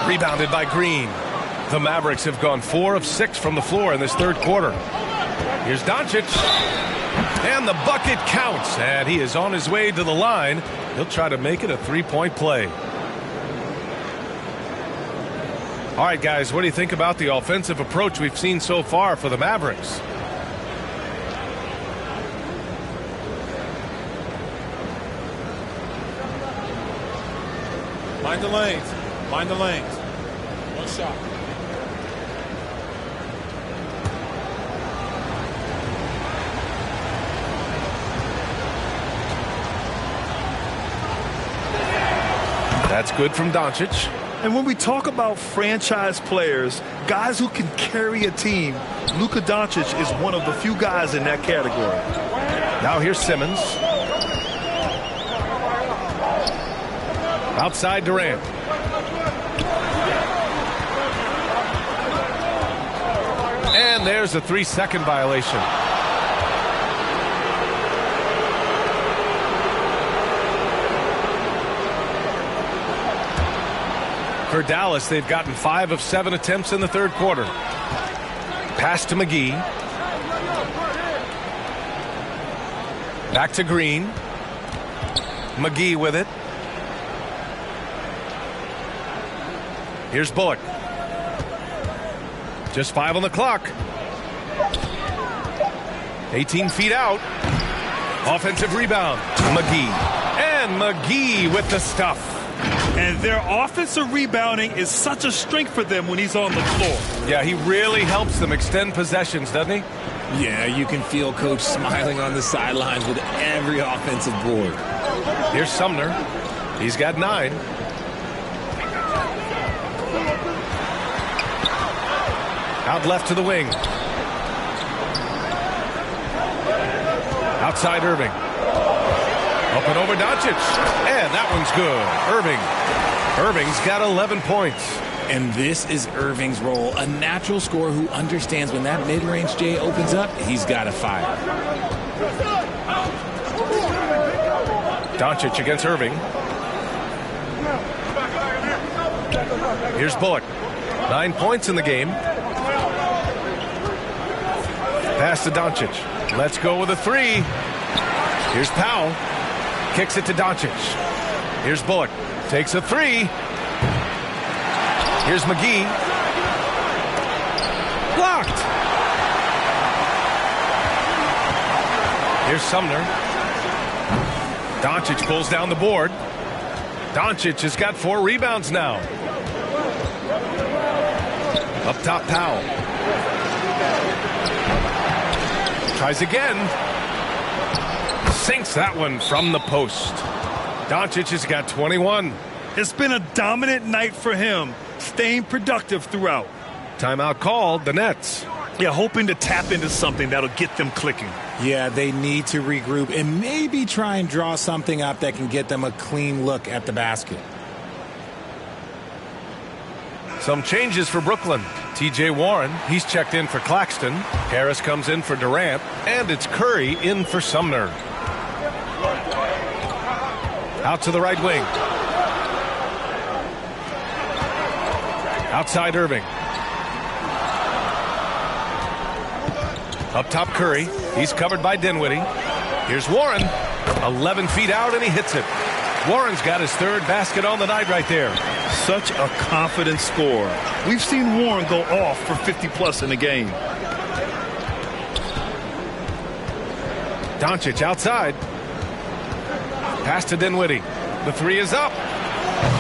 Speaker 1: Rebounded by Green. The Mavericks have gone 4 of 6 from the floor in this third quarter. Here's Doncic. And the bucket counts. And he is on his way to the line. He'll try to make it a three-point play. All right, guys, what do you think about the offensive approach we've seen so far for the Mavericks?
Speaker 9: Mind the lanes. Mind the lanes. One shot.
Speaker 1: That's good from Doncic.
Speaker 4: And when we talk about franchise players, guys who can carry a team, Luka Doncic is one of the few guys in that category.
Speaker 1: Now here's Simmons. Outside Durant. And there's a 3-second violation. For Dallas, they've gotten 5 of 7 attempts in the third quarter. Pass to McGee. Back to Green. McGee with it. Here's Bullock. Just 5 on the clock. 18 feet out. Offensive rebound. McGee. And McGee with the stuff.
Speaker 4: And their offensive rebounding is such a strength for them when he's on the floor.
Speaker 1: Yeah, he really helps them extend possessions, doesn't he?
Speaker 3: Yeah, you can feel Coach smiling on the sidelines with every offensive board.
Speaker 1: Here's Sumner. He's got 9. Out left to the wing. Outside Irving. Up and over Doncic. And that one's good. Irving's got 11 points.
Speaker 3: And this is Irving's role, a natural scorer who understands when that mid-range J opens up, he's got to fire.
Speaker 1: Doncic against Irving. Here's Bullock. 9 points in the game. Pass to Doncic. Let's go with a 3. Here's Powell. Kicks it to Doncic. Here's Bullock. Takes a 3. Here's McGee. Blocked. Here's Sumner. Doncic pulls down the board. Doncic has got 4 rebounds now. Up top, Powell. Tries again. Sinks that one from the post. Doncic has got 21.
Speaker 4: It's been a dominant night for him, staying productive throughout.
Speaker 1: Timeout called, the Nets.
Speaker 4: Yeah, hoping to tap into something that'll get them clicking.
Speaker 3: Yeah, they need to regroup and maybe try and draw something up that can get them a clean look at the basket.
Speaker 1: Some changes for Brooklyn. T.J. Warren, he's checked in for Claxton. Harris comes in for Durant. And it's Curry in for Sumner. Out to the right wing. Outside Irving. Up top Curry. He's covered by Dinwiddie. Here's Warren. 11 feet out and he hits it. Warren's got his 3rd basket on the night right there.
Speaker 4: Such a confident scorer. We've seen Warren go off for 50-plus in a game.
Speaker 1: Doncic outside. Pass to Dinwiddie. The 3 is up.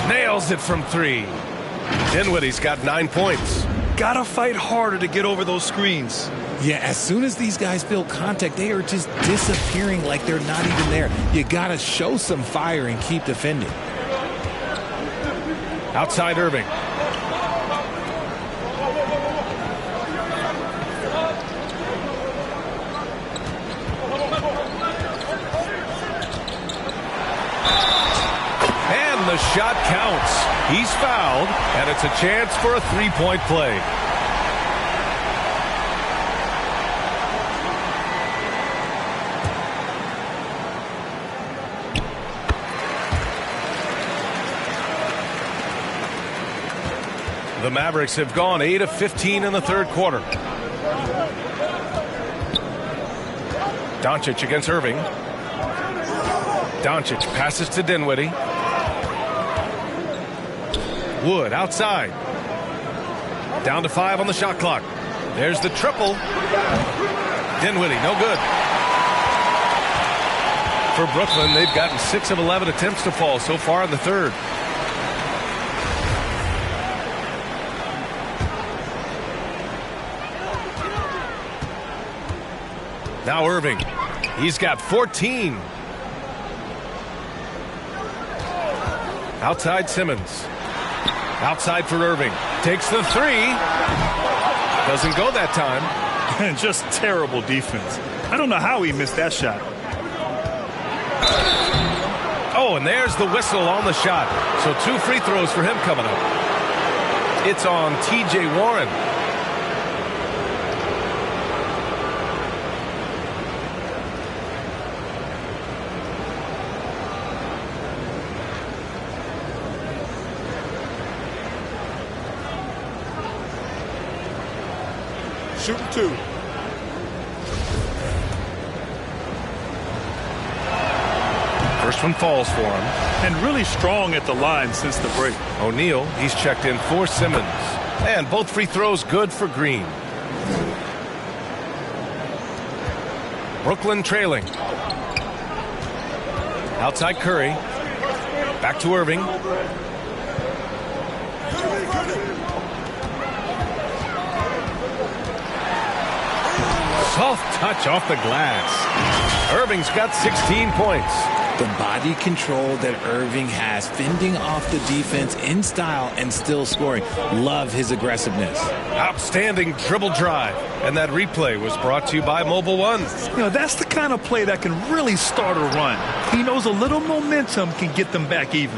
Speaker 1: Nails it from 3. Dinwiddie's got 9 points.
Speaker 4: Gotta fight harder to get over those screens.
Speaker 3: Yeah, as soon as these guys feel contact, they are just disappearing like they're not even there. You gotta show some fire and keep defending.
Speaker 1: Outside Irving. And the shot counts. He's fouled, and it's a chance for a 3-point play. The Mavericks have gone 8 of 15 in the third quarter. Doncic against Irving. Doncic passes to Dinwiddie. Wood outside. Down to 5 on the shot clock. There's the triple. Dinwiddie, no good. For Brooklyn, they've gotten 6 of 11 attempts to fall so far in the third. Now Irving. He's got 14. Outside Simmons. Outside for Irving. Takes the 3. Doesn't go that time.
Speaker 4: Just terrible defense. I don't know how he missed that shot.
Speaker 1: Oh, and there's the whistle on the shot. So 2 free throws for him coming up. It's on T.J. Warren.
Speaker 5: Shooting 2.
Speaker 1: First one falls for him.
Speaker 4: And really strong at the line since the break.
Speaker 1: O'Neal, he's checked in for Simmons. And both free throws good for Green. Brooklyn trailing. Outside Curry. Back to Irving. Soft touch off the glass. Irving's got 16 points.
Speaker 3: The body control that Irving has, fending off the defense in style and still scoring. Love his aggressiveness.
Speaker 1: Outstanding dribble drive. And that replay was brought to you by Mobile One.
Speaker 4: You know, that's the kind of play that can really start a run. He knows a little momentum can get them back even.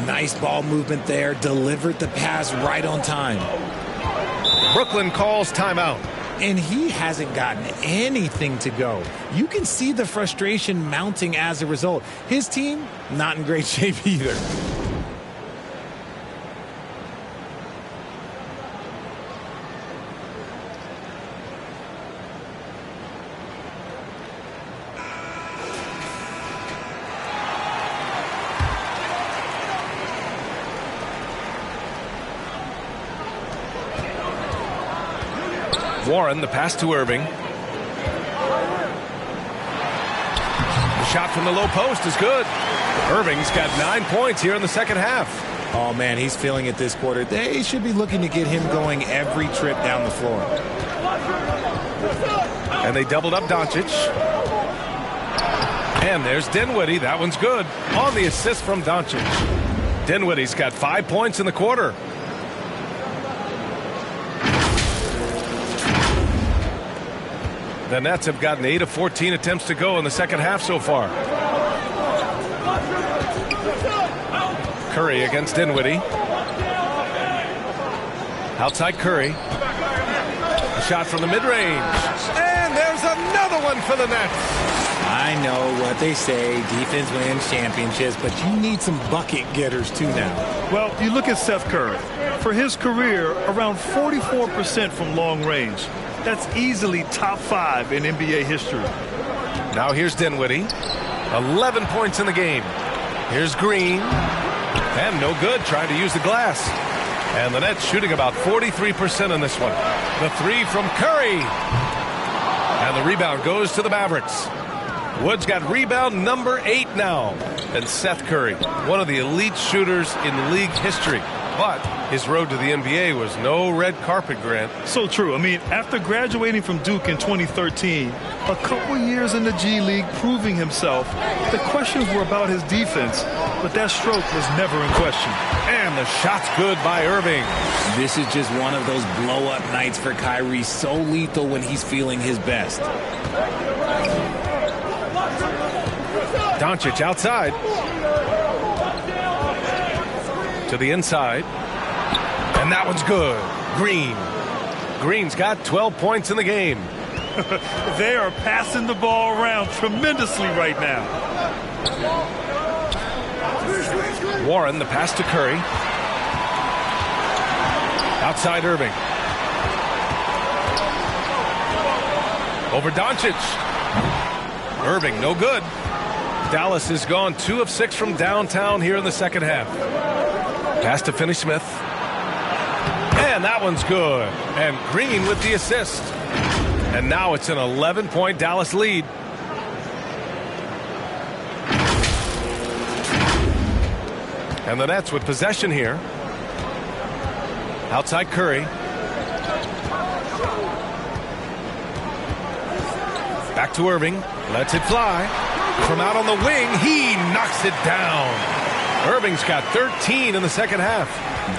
Speaker 3: Nice ball movement there. Delivered the pass right on time.
Speaker 1: Brooklyn calls timeout.
Speaker 3: And he hasn't gotten anything to go. You can see the frustration mounting as a result. His team, not in great shape either.
Speaker 1: Warren, the pass to Irving. The shot from the low post is good. Irving's got 9 points here in the second half.
Speaker 3: Oh, man, he's feeling it this quarter. They should be looking to get him going every trip down the floor.
Speaker 1: And they doubled up Doncic. And there's Dinwiddie. That one's good. On the assist from Doncic. Dinwiddie's got 5 points in the quarter. The Nets have gotten 8 of 14 attempts to go in the second half so far. Curry against Dinwiddie. Outside Curry. A shot from the mid-range. And there's another one for the Nets.
Speaker 3: I know what they say, defense wins championships, but you need some bucket getters too now.
Speaker 4: Well, you look at Seth Curry. For his career, around 44% from long range. That's easily top 5 in NBA history.
Speaker 1: Now here's Dinwiddie. 11 points in the game. Here's Green. And no good, trying to use the glass. And the Nets shooting about 43% in this one. The 3 from Curry. And the rebound goes to the Mavericks. Wood's got rebound number 8 now. And Seth Curry, one of the elite shooters in league history. But his road to the NBA was no red carpet, Grant.
Speaker 4: So true. I mean, after graduating from Duke in 2013, a couple years in the G League proving himself, the questions were about his defense, but that stroke was never in question.
Speaker 1: And the shot's good by Irving.
Speaker 3: This is just one of those blow-up nights for Kyrie, so lethal when he's feeling his best.
Speaker 1: Doncic outside. To the inside. And that one's good. Green's got 12 points in the game.
Speaker 4: They are passing the ball around tremendously right now.
Speaker 1: Warren, the pass to Curry. Outside Irving. Over Doncic. Irving, no good. Dallas has gone 2 of 6 from downtown here in the second half. Pass to Finney-Smith. And that one's good. And Green with the assist. And now it's an 11-point Dallas lead. And the Nets with possession here. Outside Curry. Back to Irving. Lets it fly. From out on the wing, he knocks it down. Irving's got 13 in the second half.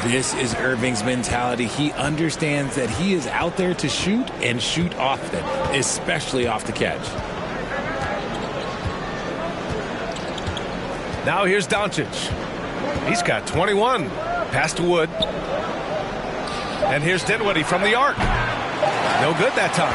Speaker 3: This is Irving's mentality. He understands that he is out there to shoot and shoot often, especially off the catch.
Speaker 1: Now here's Doncic. He's got 21. Pass to Wood. And here's Dinwiddie from the arc. No good that time.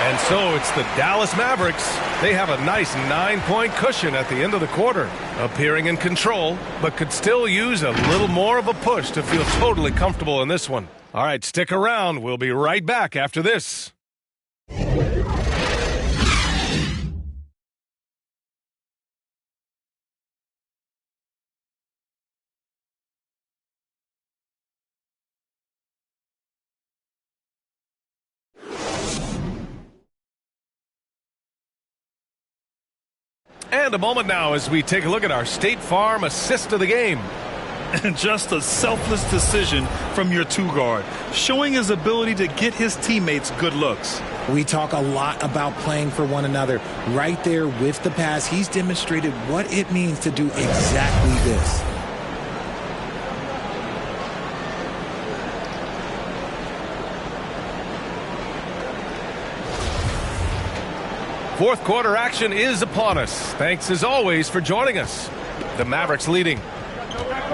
Speaker 1: And so it's the Dallas Mavericks. They have a nice 9-point cushion at the end of the quarter. Appearing in control, but could still use a little more of a push to feel totally comfortable in this one. All right, stick around. We'll be right back after this. And a moment now as we take a look at our State Farm assist of the game.
Speaker 4: And just a selfless decision from your two-guard, showing his ability to get his teammates good looks.
Speaker 3: We talk a lot about playing for one another. Right there with the pass, he's demonstrated what it means to do exactly this.
Speaker 1: Fourth quarter action is upon us. Thanks as always for joining us. The Mavericks leading.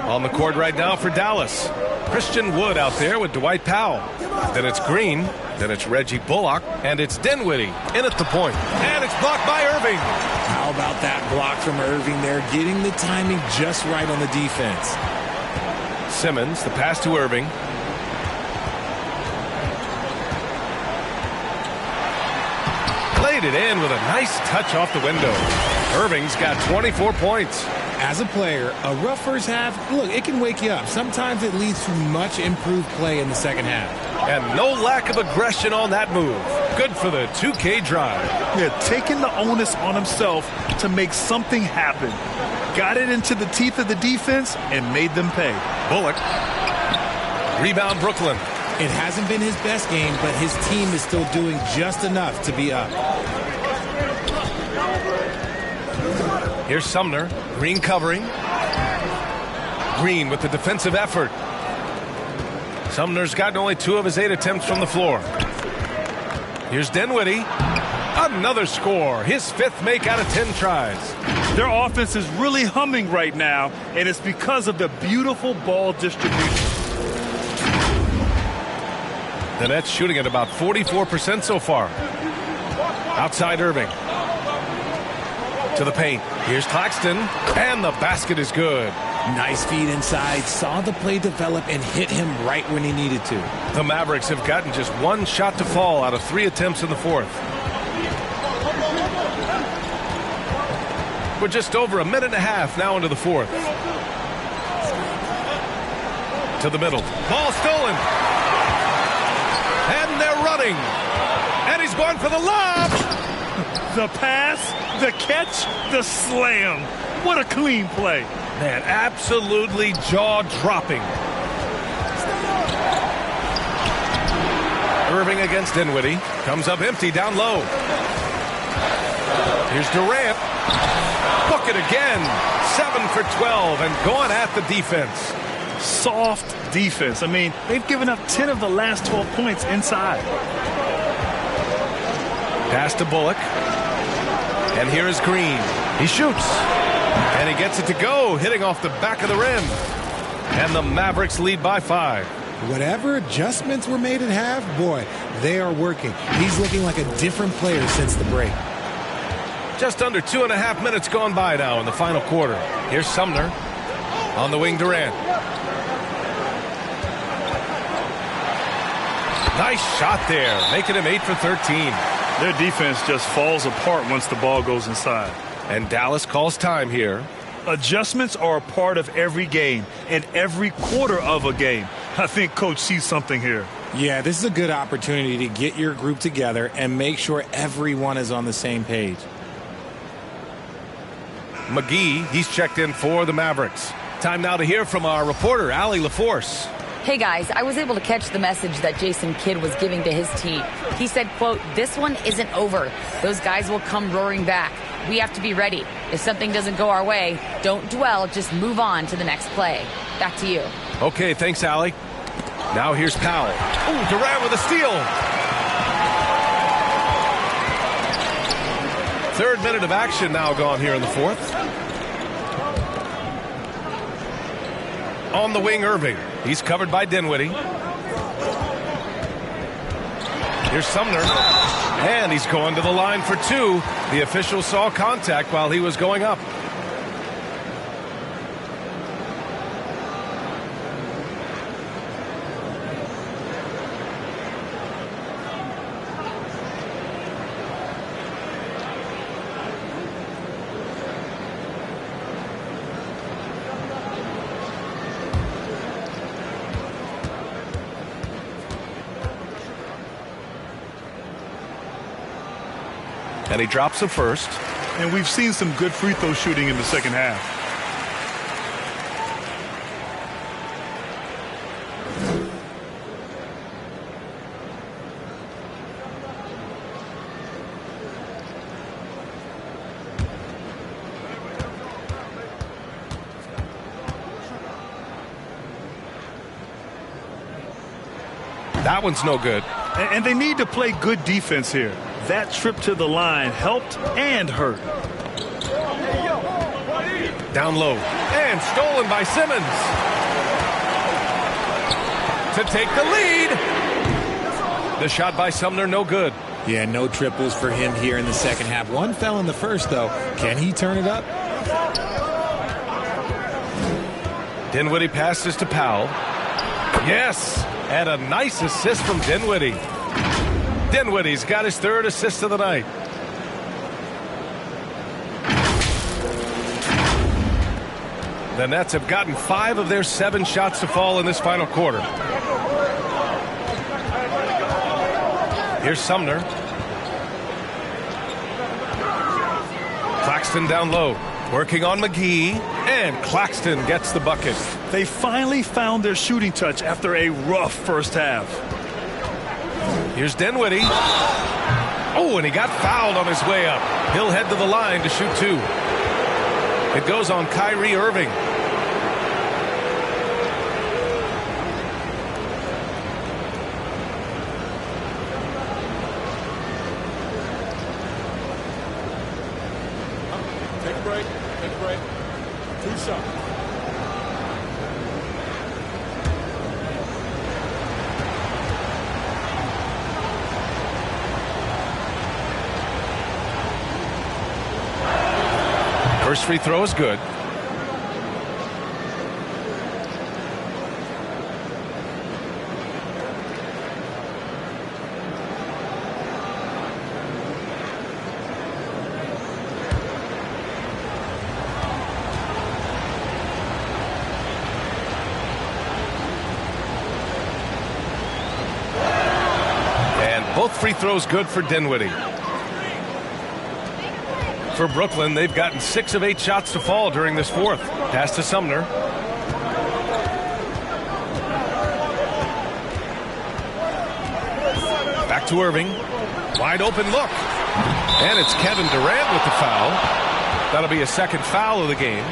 Speaker 1: On the court right now for Dallas. Christian Wood out there with Dwight Powell. Then it's Green. Then it's Reggie Bullock. And it's Dinwiddie in at the point. And it's blocked by Irving.
Speaker 3: How about that block from Irving there? Getting the timing just right on the defense.
Speaker 1: Simmons, the pass to Irving. Laid it in with a nice touch off the window. Irving's got 24 points.
Speaker 3: As a player, a rough first half, look, it can wake you up. Sometimes it leads to much improved play in the second half.
Speaker 1: And no lack of aggression on that move. Good for the 2K drive.
Speaker 4: Yeah, taking the onus on himself to make something happen. Got it into the teeth of the defense and made them pay.
Speaker 1: Bullock. Rebound Brooklyn.
Speaker 3: It hasn't been his best game, but his team is still doing just enough to be up.
Speaker 1: Here's Sumner. Green covering. Green with the defensive effort. Sumner's gotten only 2 of his 8 attempts from the floor. Here's Dinwiddie. Another score. His 5th make out of 10 tries.
Speaker 4: Their offense is really humming right now, and it's because of the beautiful ball distribution.
Speaker 1: The Nets shooting at about 44% so far. Outside Irving. To the paint. Here's Claxton. And the basket is good.
Speaker 3: Nice feed inside. Saw the play develop and hit him right when he needed to.
Speaker 1: The Mavericks have gotten just 1 shot to fall out of 3 attempts in the fourth. We're just over a minute and a half now into the fourth. To the middle. Ball stolen. And they're running. And he's going for the lob.
Speaker 4: The pass, the catch, the slam. What a clean play.
Speaker 1: Man, absolutely jaw-dropping. Irving against Dinwiddie. Comes up empty down low. Here's Durant. Book it again. 7 for 12 and going at the defense.
Speaker 4: Soft defense. I mean, they've given up 10 of the last 12 points inside.
Speaker 1: Pass to Bullock. And here is Green. He shoots. And he gets it to go, hitting off the back of the rim. And the Mavericks lead by 5.
Speaker 3: Whatever adjustments were made at half, boy, they are working. He's looking like a different player since the break.
Speaker 1: Just under 2.5 minutes gone by now in the final quarter. Here's Sumner. On the wing, Durant. Nice shot there, making him 8 for 13.
Speaker 4: Their defense just falls apart once the ball goes inside.
Speaker 1: And Dallas calls time here.
Speaker 4: Adjustments are a part of every game and every quarter of a game. I think Coach sees something here.
Speaker 3: Yeah, this is a good opportunity to get your group together and make sure everyone is on the same page.
Speaker 1: McGee, he's checked in for the Mavericks. Time now to hear from our reporter, Allie LaForce.
Speaker 2: Hey guys, I was able to catch the message that Jason Kidd was giving to his team. He said, quote, "This one isn't over. Those guys will come roaring back. We have to be ready. If something doesn't go our way, don't dwell, just move on to the next play." Back to you.
Speaker 1: Okay, thanks, Allie. Now here's Powell. Ooh, Durant with a steal. Third minute of action now gone here in the fourth. On the wing, Irving. He's covered by Dinwiddie. Here's Sumner. And he's going to the line for two. The official saw contact while he was going up. And he drops the first.
Speaker 4: And we've seen some good free throw shooting in the second half.
Speaker 1: That one's no good.
Speaker 4: And they need to play good defense here. That trip to the line helped and hurt.
Speaker 1: Down low. And stolen by Simmons. To take the lead. The shot by Sumner, no good.
Speaker 3: Yeah, no triples for him here in the second half. One fell in the first, though. Can he turn it up?
Speaker 1: Dinwiddie passes to Powell. Yes. And a nice assist from Dinwiddie. Dinwiddie's got his third assist of the night. The Nets have gotten 5 of their 7 shots to fall in this final quarter. Here's Sumner. Claxton down low. Working on McGee. And Claxton gets the bucket.
Speaker 4: They finally found their shooting touch after a rough first half.
Speaker 1: Here's Dinwiddie. Oh, and he got fouled on his way up. He'll head to the line to shoot 2. It goes on Kyrie Irving.
Speaker 9: Take a break. Take a break. 2 shots.
Speaker 1: First free throw is good. And both free throws good for Dinwiddie. For Brooklyn, they've gotten 6 of 8 shots to fall during this fourth. Pass to Sumner. Back to Irving. Wide open look. And it's Kevin Durant with the foul. That'll be a second foul of the game.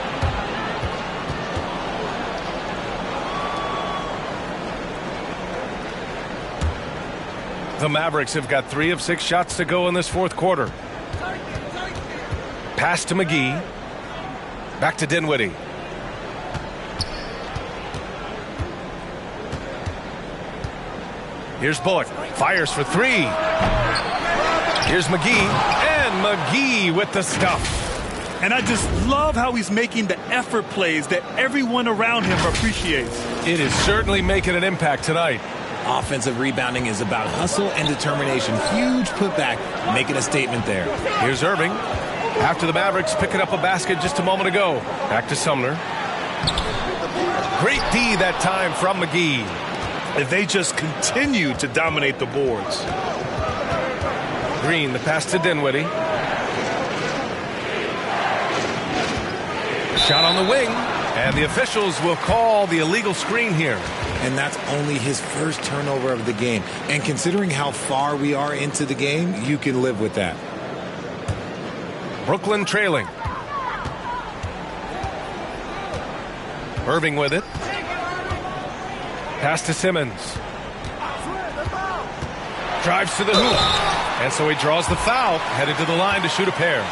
Speaker 1: The Mavericks have got 3 of 6 shots to go in this fourth quarter. Pass to McGee. Back to Dinwiddie. Here's Bullock. Fires for 3. Here's McGee. And McGee with the stuff.
Speaker 4: And I just love how he's making the effort plays that everyone around him appreciates.
Speaker 1: It is certainly making an impact tonight.
Speaker 3: Offensive rebounding is about hustle and determination. Huge putback, making a statement there.
Speaker 1: Here's Irving. After the Mavericks picking up a basket just a moment ago. Back to Sumner. Great D that time from McGee.
Speaker 4: And they just continue to dominate the boards.
Speaker 1: Green, the pass to Dinwiddie. Shot on the wing. And the officials will call the illegal screen here.
Speaker 3: And that's only his first turnover of the game. And considering how far we are into the game, you can live with that.
Speaker 1: Brooklyn trailing. Irving with it. Pass to Simmons. Drives to the hoop. And so he draws the foul, headed to the line to shoot a pair.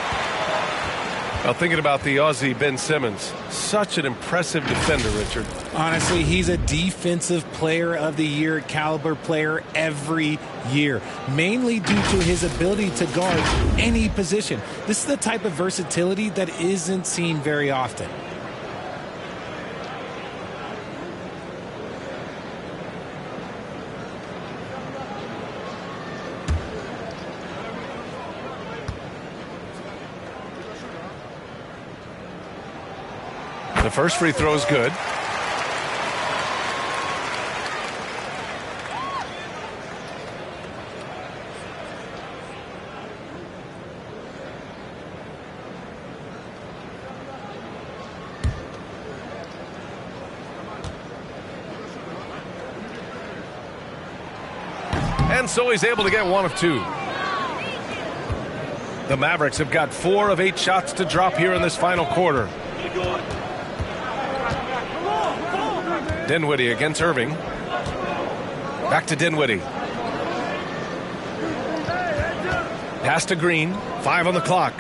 Speaker 1: Well, thinking about the Aussie Ben Simmons, such an impressive defender, Richard.
Speaker 3: Honestly, he's a defensive player of the year, caliber player every year, mainly due to his ability to guard any position. This is the type of versatility that isn't seen very often.
Speaker 1: The first free throw is good. And so he's able to get one of two. The Mavericks have got 4 of 8 shots to drop here in this final quarter. Dinwiddie against Irving. Back to Dinwiddie. Pass to Green. 5 on the clock.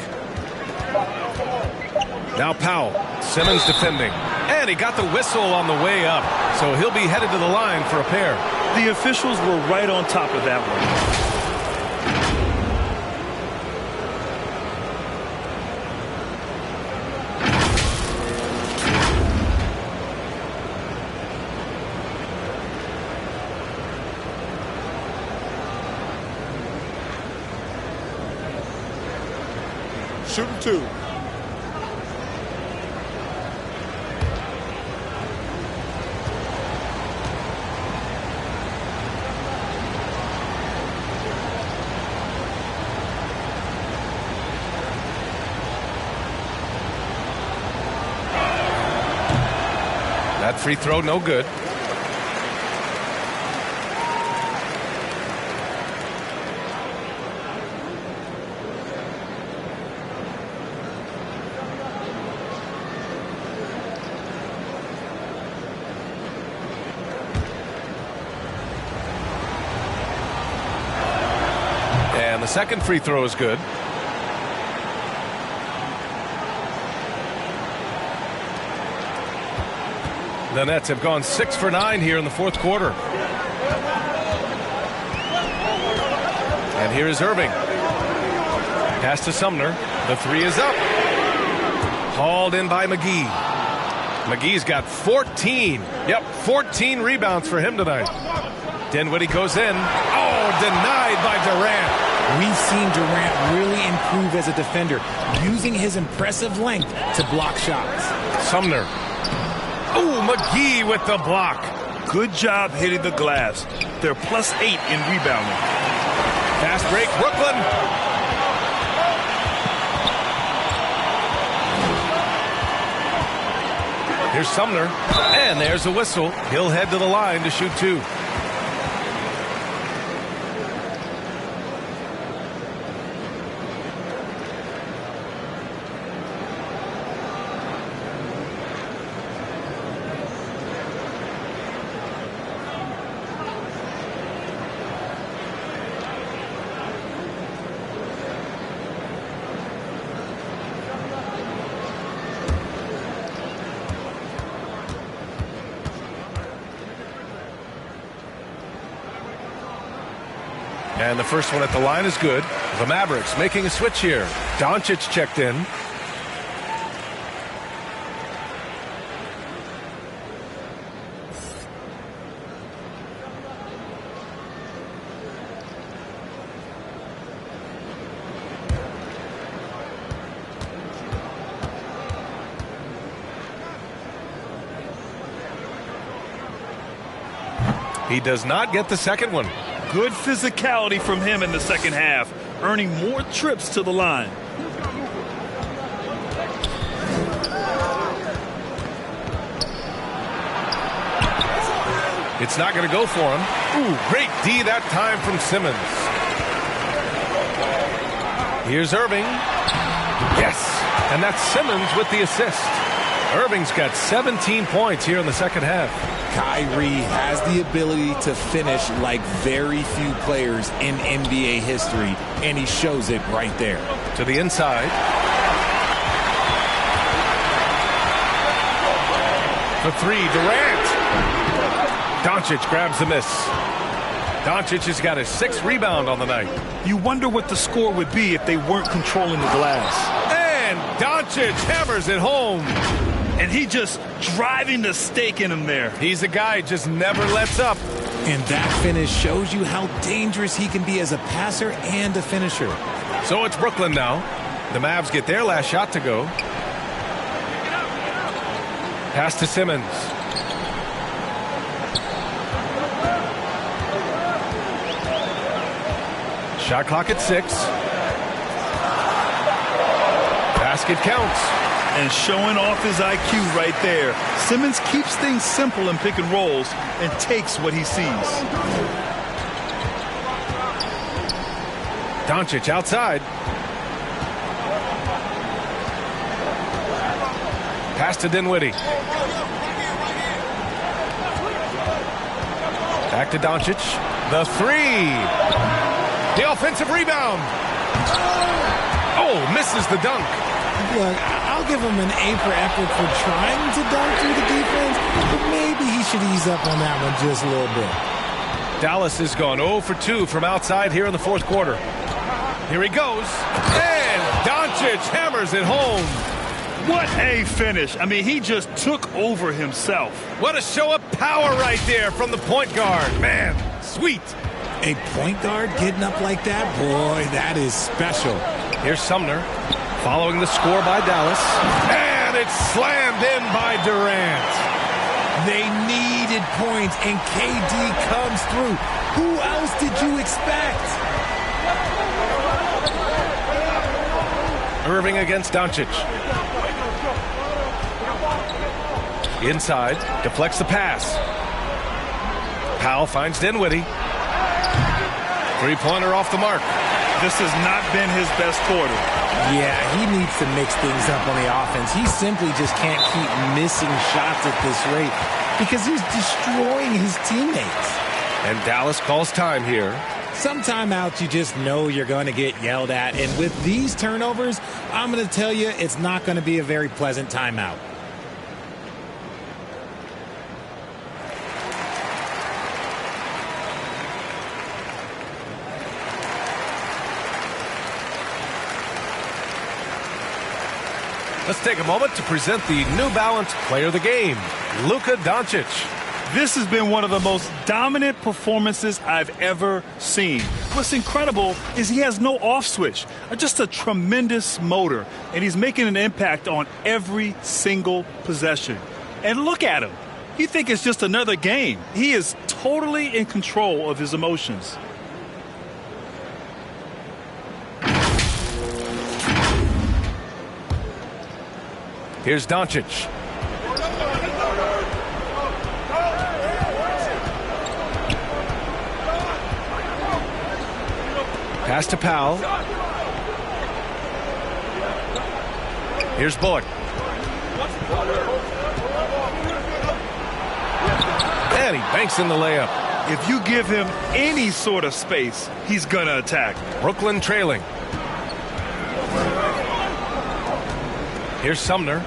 Speaker 1: Now Powell. Simmons defending. And he got the whistle on the way up. So he'll be headed to the line for a pair.
Speaker 4: The officials were right on top of that one.
Speaker 9: Shooting 2.
Speaker 1: That free throw, no good. And the second free throw is good. The Nets have gone 6 for 9 here in the fourth quarter. And here is Irving. Pass to Sumner. The 3 is up. Hauled in by McGee. McGee's got 14. Yep, 14 rebounds for him tonight. Dinwiddie goes in. Oh, denied by Durant.
Speaker 3: We've seen Durant really improve as a defender, using his impressive length to block shots.
Speaker 1: Sumner. Oh, McGee with the block.
Speaker 4: Good job hitting the glass. They're +8 in rebounding.
Speaker 1: Fast break, Brooklyn. Here's Sumner. And there's a whistle. He'll head to the line to shoot 2. And the first one at the line is good. The Mavericks making a switch here. Doncic checked in. He does not get the second one.
Speaker 4: Good physicality from him in the second half, earning more trips to the line.
Speaker 1: It's not going to go for him. Ooh, great D that time from Simmons. Here's Irving. Yes, and that's Simmons with the assist. Irving's got 17 points here in the second half.
Speaker 3: Kyrie has the ability to finish like very few players in NBA history, and he shows it right there.
Speaker 1: To the inside. For three, Durant. Doncic grabs the miss. Doncic has got his 6th rebound on the night.
Speaker 4: You wonder what the score would be if they weren't controlling the glass.
Speaker 1: And Doncic hammers it home.
Speaker 4: And he just driving the stake in him there.
Speaker 1: He's a guy who just never lets up.
Speaker 3: And that finish shows you how dangerous he can be as a passer and a finisher.
Speaker 1: So it's Brooklyn now. The Mavs get their last shot to go. Pass to Simmons. Shot clock at 6. Basket counts.
Speaker 4: And showing off his IQ right there. Simmons keeps things simple in pick and rolls and takes what he sees.
Speaker 1: Doncic outside. Pass to Dinwiddie. Back to Doncic. The 3. The offensive rebound. Oh, misses the dunk.
Speaker 3: Look, I'll give him an A for effort for trying to dunk through the defense, but maybe he should ease up on that one just a little bit.
Speaker 1: Dallas has gone 0 for 2 from outside here in the fourth quarter. Here he goes. And Doncic hammers it home.
Speaker 4: What a finish. I mean, he just took over himself.
Speaker 1: What a show of power right there from the point guard. Man, sweet.
Speaker 3: A point guard getting up like that? Boy, that is special.
Speaker 1: Here's Sumner following the score by Dallas. And it's slammed in by Durant.
Speaker 3: They needed points, and KD comes through. Who else did you expect?
Speaker 1: Irving against Doncic. Inside, deflects the pass. Powell finds Dinwiddie. Three-pointer off the mark.
Speaker 4: This has not been his best quarter.
Speaker 3: Yeah, he needs to mix things up on the offense. He simply just can't keep missing shots at this rate because he's destroying his teammates.
Speaker 1: And Dallas calls time here.
Speaker 3: Some timeouts you just know you're going to get yelled at. And with these turnovers, I'm going to tell you it's not going to be a very pleasant timeout.
Speaker 1: Let's take a moment to present the New Balance Player of the Game, Luka Doncic.
Speaker 4: This has been one of the most dominant performances I've ever seen. What's incredible is he has no off switch, just a tremendous motor, and he's making an impact on every single possession. And look at him. You think it's just another game. He is totally in control of his emotions.
Speaker 1: Here's Doncic. Pass to Powell. Here's Bullock. And he banks in the layup.
Speaker 4: If you give him any sort of space, he's going to attack.
Speaker 1: Brooklyn trailing. Here's Sumner.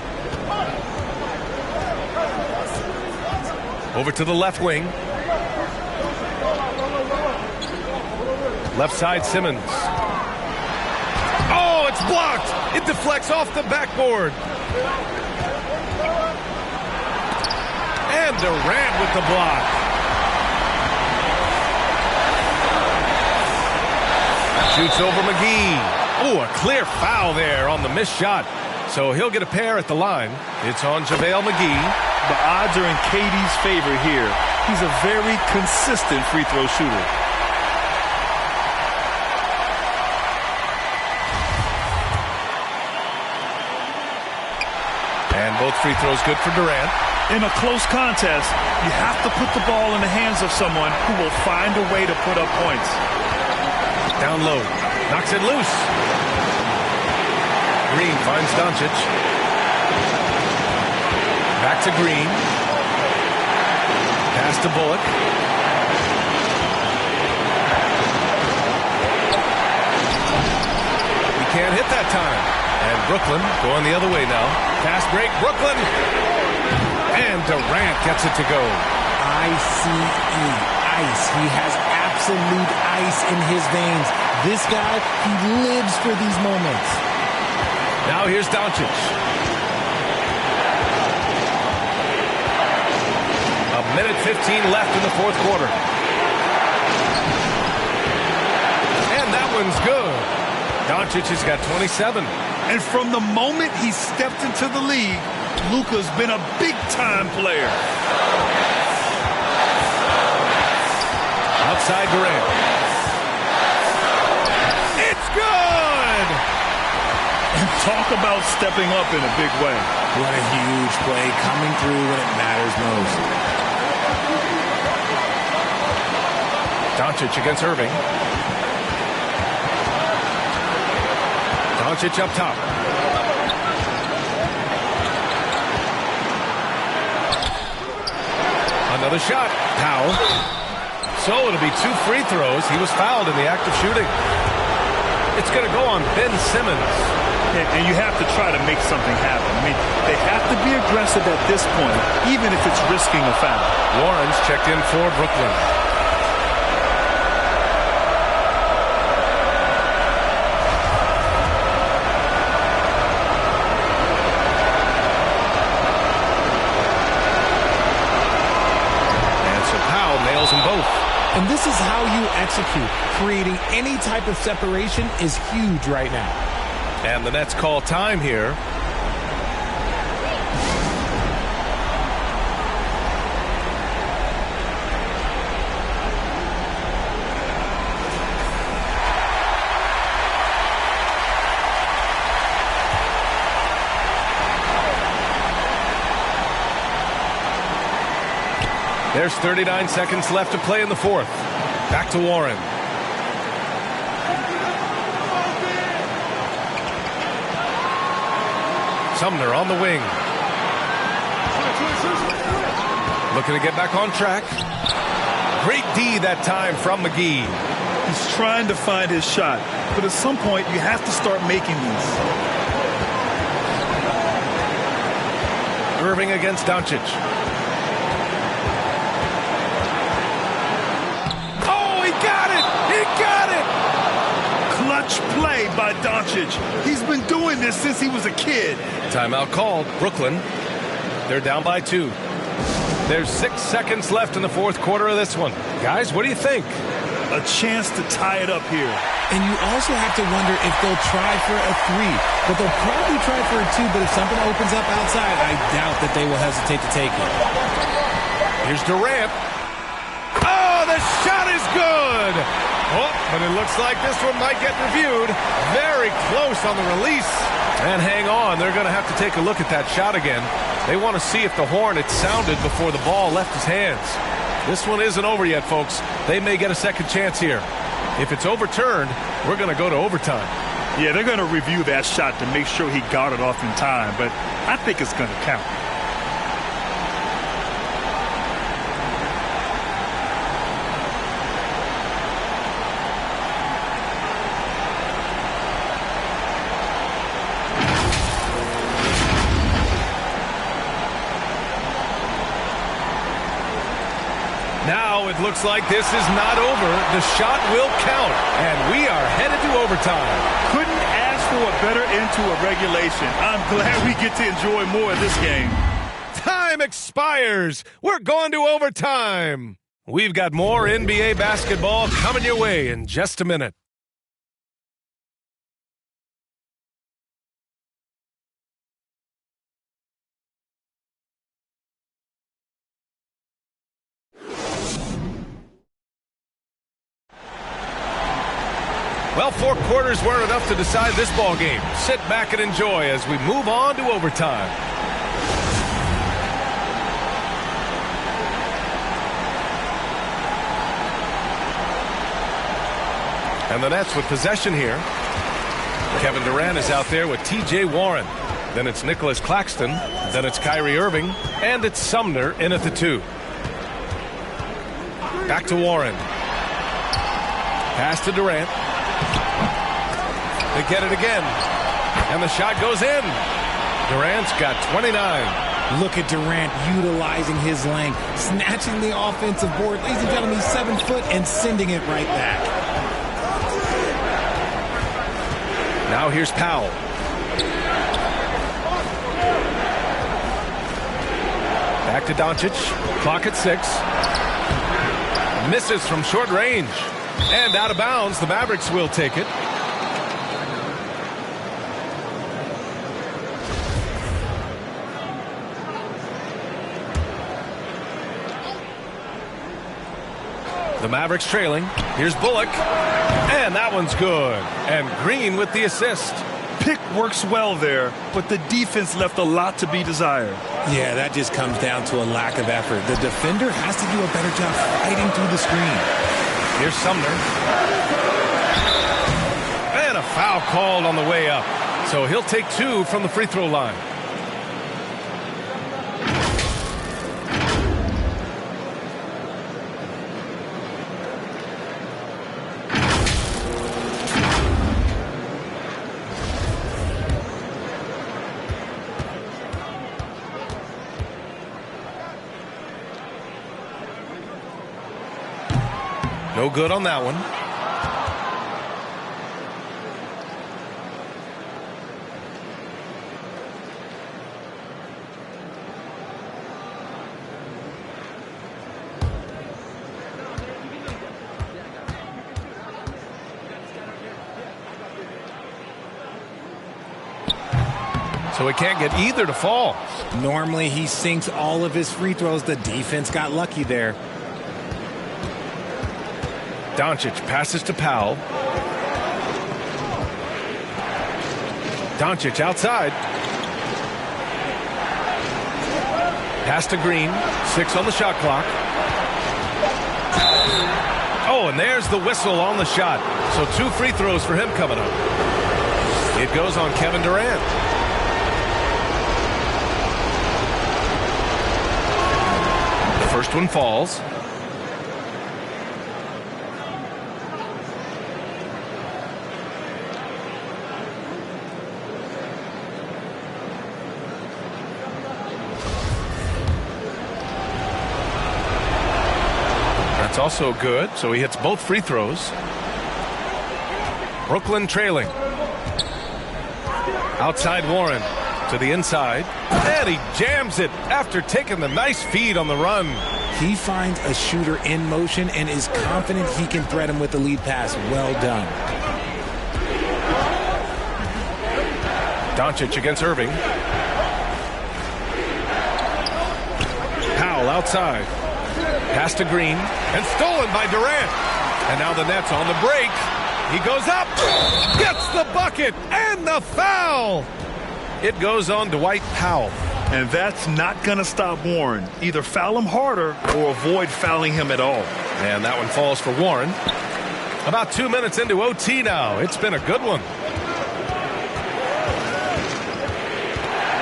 Speaker 1: Over to the left wing. Left side, Simmons. Oh, it's blocked. It deflects off the backboard. And Durant with the block. Shoots over McGee. Oh, a clear foul there on the missed shot. So he'll get a pair at the line. It's on JaVale McGee.
Speaker 4: The odds are in KD's favor here. He's a very consistent free throw shooter.
Speaker 1: And both free throws good for Durant.
Speaker 4: In a close contest, you have to put the ball in the hands of someone who will find a way to put up points.
Speaker 1: Down low. Knocks it loose. Green finds Doncic. Back to Green. Pass to Bullock. He can't hit that time. And Brooklyn going the other way now. Pass break. Brooklyn. And Durant gets it to go.
Speaker 3: ICE. Ice. He has absolute ice in his veins. This guy, he lives for these moments.
Speaker 1: Now here's Doncic. A minute 15 left in the fourth quarter. And that one's good. Doncic has got 27.
Speaker 4: And from the moment he stepped into the league, Luka's been a big-time player.
Speaker 1: Outside Durant. It's good!
Speaker 4: And talk about stepping up in a big way.
Speaker 3: What a huge play, coming through when it matters most.
Speaker 1: Doncic against Irving. Doncic up top. Another shot. Powell. So it'll be 2 free throws. He was fouled in the act of shooting. It's going to go on Ben Simmons.
Speaker 4: And you have to try to make something happen. I mean, they have to be aggressive at this point, even if it's risking a foul.
Speaker 1: Warren's checked in for Brooklyn. And so Powell nails them both.
Speaker 3: And this is how you execute. Creating any type of separation is huge right now.
Speaker 1: And the Nets call time here. There's 39 seconds left to play in the fourth. Back to Warren. Sumner on the wing. Looking to get back on track. Great D that time from McGee.
Speaker 4: He's trying to find his shot, but at some point you have to start making these.
Speaker 1: Irving against Doncic. Oh, he got it! He got it!
Speaker 4: Clutch play by Doncic. He's been doing this since he was a kid.
Speaker 1: Timeout called. Brooklyn. They're down by 2. There's 6 seconds left in the fourth quarter of this one. Guys, what do you think?
Speaker 4: A chance to tie it up here.
Speaker 3: And you also have to wonder if they'll try for a 3. But they'll probably try for a 2, but if something opens up outside, I doubt that they will hesitate to take it.
Speaker 1: Here's Durant. Oh, the shot is good! Oh, but it looks like this one might get reviewed. Very close on the release. And hang on, they're going to have to take a look at that shot again. They want to see if the horn had sounded before the ball left his hands. This one isn't over yet, folks. They may get a second chance here. If it's overturned, we're going to go to overtime.
Speaker 4: Yeah, they're going to review that shot to make sure he got it off in time, but I think it's going to count.
Speaker 1: Now it looks like this is not over. The shot will count, and we are headed to overtime.
Speaker 4: Couldn't ask for a better end to a regulation. I'm glad we get to enjoy more of this game.
Speaker 1: Time expires. We're going to overtime. We've got more NBA basketball coming your way in just a minute. Well, 4 quarters weren't enough to decide this ball game. Sit back and enjoy as we move on to overtime. And the Nets with possession here. Kevin Durant is out there with T.J. Warren. Then it's Nicholas Claxton. Then it's Kyrie Irving. And it's Sumner in at the 2. Back to Warren. Pass to Durant. They get it again. And the shot goes in. Durant's got 29.
Speaker 3: Look at Durant utilizing his length, snatching the offensive board. Ladies and gentlemen, he's 7 foot and sending it right back.
Speaker 1: Now here's Powell. Back to Doncic. Clock at 6. Misses from short range. And out of bounds. The Mavericks will take it. The Mavericks trailing. Here's Bullock. And that one's good. And Green with the assist.
Speaker 4: Pick works well there, but the defense left a lot to be desired.
Speaker 3: Yeah, that just comes down to a lack of effort. The defender has to do a better job fighting through the screen.
Speaker 1: Here's Sumner. And a foul called on the way up. So he'll take 2 from the free throw line. No good on that one. So he can't get either to fall.
Speaker 3: Normally he sinks all of his free throws. The defense got lucky there.
Speaker 1: Doncic passes to Powell. Doncic outside. Pass to Green. 6 on the shot clock. Oh, and there's the whistle on the shot. So 2 free throws for him coming up. It goes on Kevin Durant. The first one falls. Also good, so he hits both free throws. Brooklyn trailing. Outside Warren to the inside. And he jams it after taking the nice feed on the run.
Speaker 3: He finds a shooter in motion and is confident he can thread him with the lead pass. Well done.
Speaker 1: Doncic against Irving. Powell outside. Pass to Green, and stolen by Durant. And now the Nets on the break. He goes up, gets the bucket, and the foul. It goes on Dwight Powell.
Speaker 4: And that's not going to stop Warren. Either foul him harder or avoid fouling him at all.
Speaker 1: And that one falls for Warren. About 2 minutes into OT now. It's been a good one.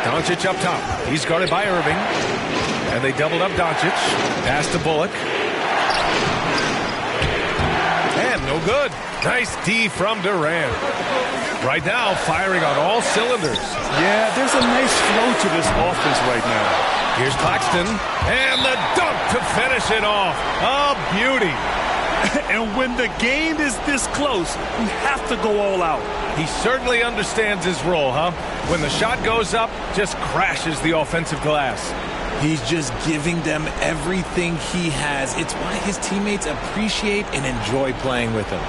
Speaker 1: Doncic up top. He's guarded by Irving. And they doubled up Doncic. Pass to Bullock. And no good. Nice D from Durant. Right now, firing on all cylinders.
Speaker 4: Yeah, there's a nice flow to this offense right now.
Speaker 1: Here's Claxton. And the dunk to finish it off. A beauty.
Speaker 4: And when the game is this close, you have to go all out.
Speaker 1: He certainly understands his role, huh? When the shot goes up, just crashes the offensive glass.
Speaker 3: He's just giving them everything he has. It's why his teammates appreciate and enjoy playing with him.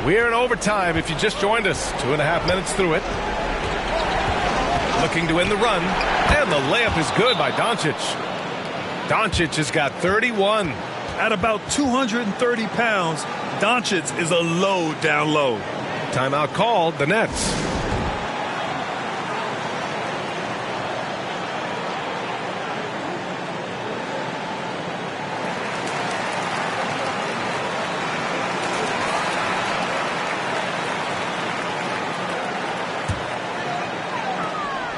Speaker 1: We're in overtime if you just joined us. 2.5 minutes through it. Looking to win the run, and the layup is good by Doncic. Doncic has got 31.
Speaker 4: At about 230 pounds, Doncic is a load down low.
Speaker 1: Timeout called, the Nets.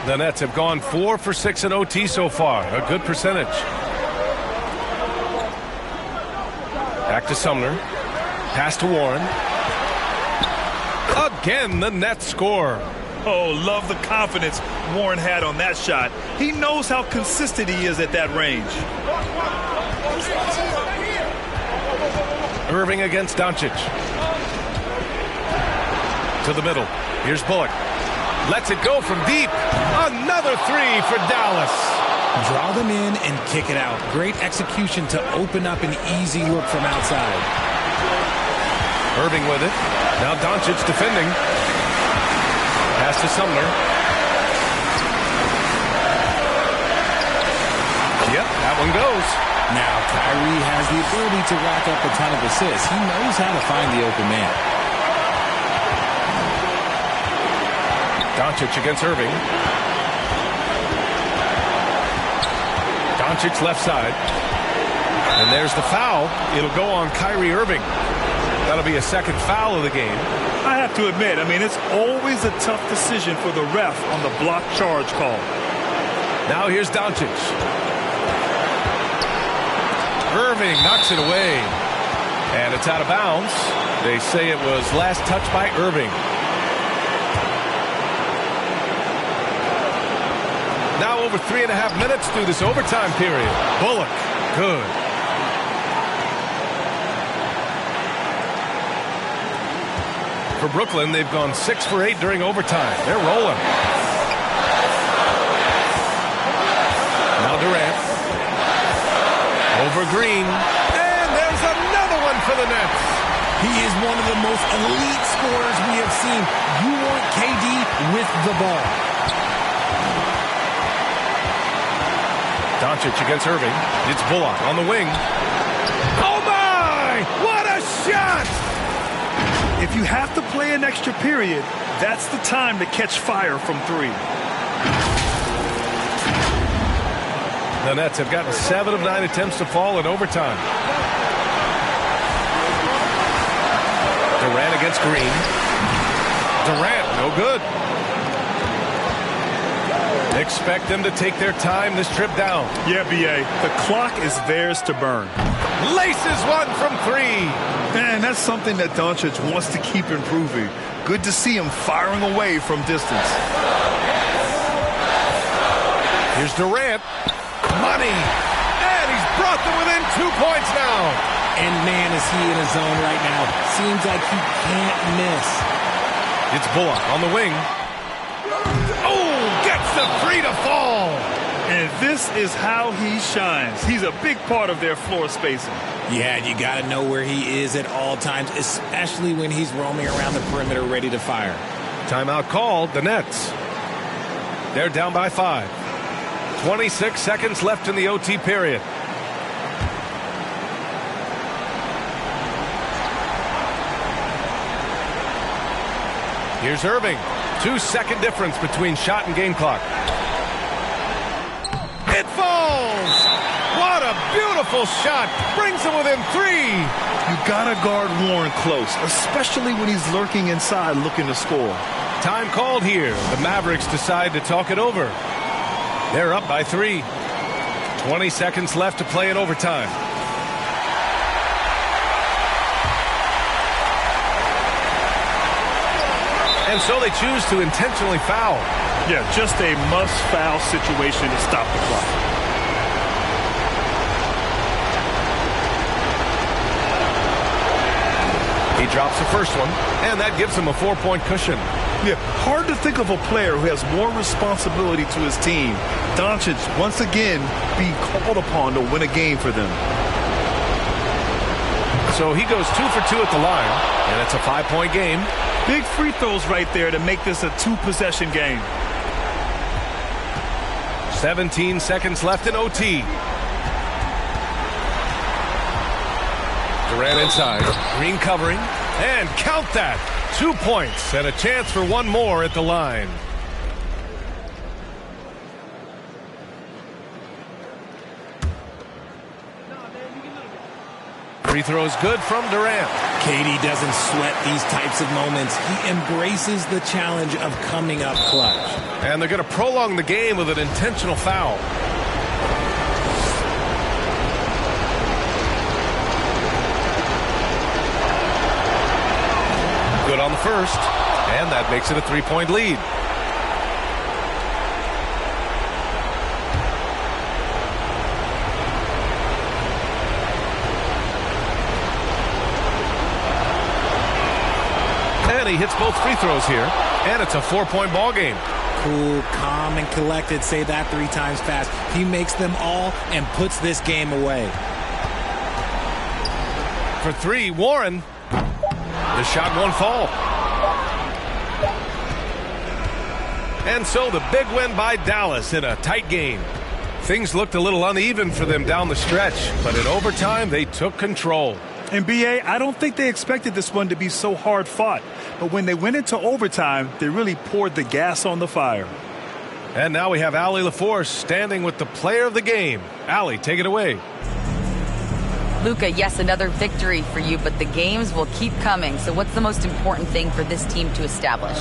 Speaker 1: The Nets have gone 4 for 6 in OT so far. A good percentage. Back to Sumner. Pass to Warren. Again, the Nets score.
Speaker 4: Oh, love the confidence Warren had on that shot. He knows how consistent he is at that range.
Speaker 1: Irving against Doncic. To the middle. Here's Bullock. Lets it go from deep. Another three for Dallas.
Speaker 3: Draw them in and kick it out. Great execution to open up an easy look from outside.
Speaker 1: Irving with it. Now Doncic defending. Pass to Sumner. Yep, that one goes.
Speaker 3: Now Kyrie has the ability to rack up a ton of assists. He knows how to find the open man.
Speaker 1: Doncic against Irving. Doncic left side. And there's the foul. It'll go on Kyrie Irving. That'll be a second foul of the game.
Speaker 4: I have to admit, it's always a tough decision for the ref on the block charge call.
Speaker 1: Now here's Doncic. Irving knocks it away. And it's out of bounds. They say it was last touched by Irving. Now over 3.5 minutes through this overtime period. Bullock, good. For Brooklyn, they've gone 6 for 8 during overtime. They're rolling. Now Durant. Over Green. And there's another one for the Nets.
Speaker 3: He is one of the most elite scorers we have seen. You want KD with the ball.
Speaker 1: Doncic against Irving. It's Bullock on the wing. Oh my! What a shot!
Speaker 4: If you have to play an extra period, that's the time to catch fire from three.
Speaker 1: The Nets have gotten 7 of 9 attempts to fall in overtime. Durant against Green. Durant, no good. Expect them to take their time this trip down.
Speaker 4: Yeah, B.A. The clock is theirs to burn.
Speaker 1: Laces one from 3.
Speaker 4: Man, that's something that Doncic wants to keep improving. Good to see him firing away from distance.
Speaker 1: Here's Durant. Money. And he's brought them within 2 points now.
Speaker 3: And man, is he in a zone right now. Seems like he can't miss.
Speaker 1: It's Bullock on the wing. The three to fall.
Speaker 4: And this is how he shines. He's a big part of their floor spacing.
Speaker 3: Yeah, you got to know where he is at all times, especially when he's roaming around the perimeter ready to fire.
Speaker 1: Timeout called, the Nets. They're down by 5. 26 seconds left in the OT period. Here's Irving. 2-second difference between shot and game clock. It falls! What a beautiful shot! Brings him within 3.
Speaker 4: You gotta guard Warren close, especially when he's lurking inside looking to score.
Speaker 1: Time called here. The Mavericks decide to talk it over. They're up by 3. 20 seconds left to play in overtime. And so they choose to intentionally foul.
Speaker 4: Yeah, just a must-foul situation to stop the clock.
Speaker 1: He drops the first one, and that gives him a 4-point cushion.
Speaker 4: Yeah, hard to think of a player who has more responsibility to his team. Doncic, once again, being called upon to win a game for them.
Speaker 1: So he goes 2 for 2 at the line, and it's a 5-point game.
Speaker 4: Big free throws right there to make this a 2-possession game.
Speaker 1: 17 seconds left in OT. Durant inside. Green covering. And count that. 2 points and a chance for one more at the line. Free throw is good from Durant.
Speaker 3: KD doesn't sweat these types of moments. He embraces the challenge of coming up clutch.
Speaker 1: And they're going to prolong the game with an intentional foul. Good on the first, and that makes it a 3-point lead. And he hits both free throws here, and it's a 4-point ball game.
Speaker 3: Cool, calm, and collected. Say that 3 times fast. He makes them all and puts this game away.
Speaker 1: For 3, Warren. The shot won't fall. And so the big win by Dallas in a tight game. Things looked a little uneven for them down the stretch, but in overtime they took control.
Speaker 4: And B.A., I don't think they expected this one to be so hard fought. But when they went into overtime, they really poured the gas on the fire.
Speaker 1: And now we have Allie LaForce standing with the player of the game. Allie, take it away.
Speaker 2: Luka, yes, another victory for you, but the games will keep coming. So what's the most important thing for this team to establish?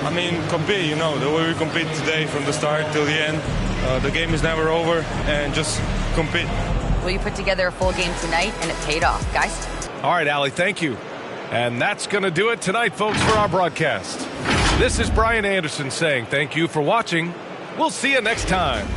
Speaker 10: I mean, compete, you know, the way we compete today from the start till the end. The game is never over, and just compete.
Speaker 2: Well, you put together a full game tonight, and it paid off, guys.
Speaker 1: All right, Allie, thank you. And that's going to do it tonight, folks, for our broadcast. This is Brian Anderson saying thank you for watching. We'll see you next time.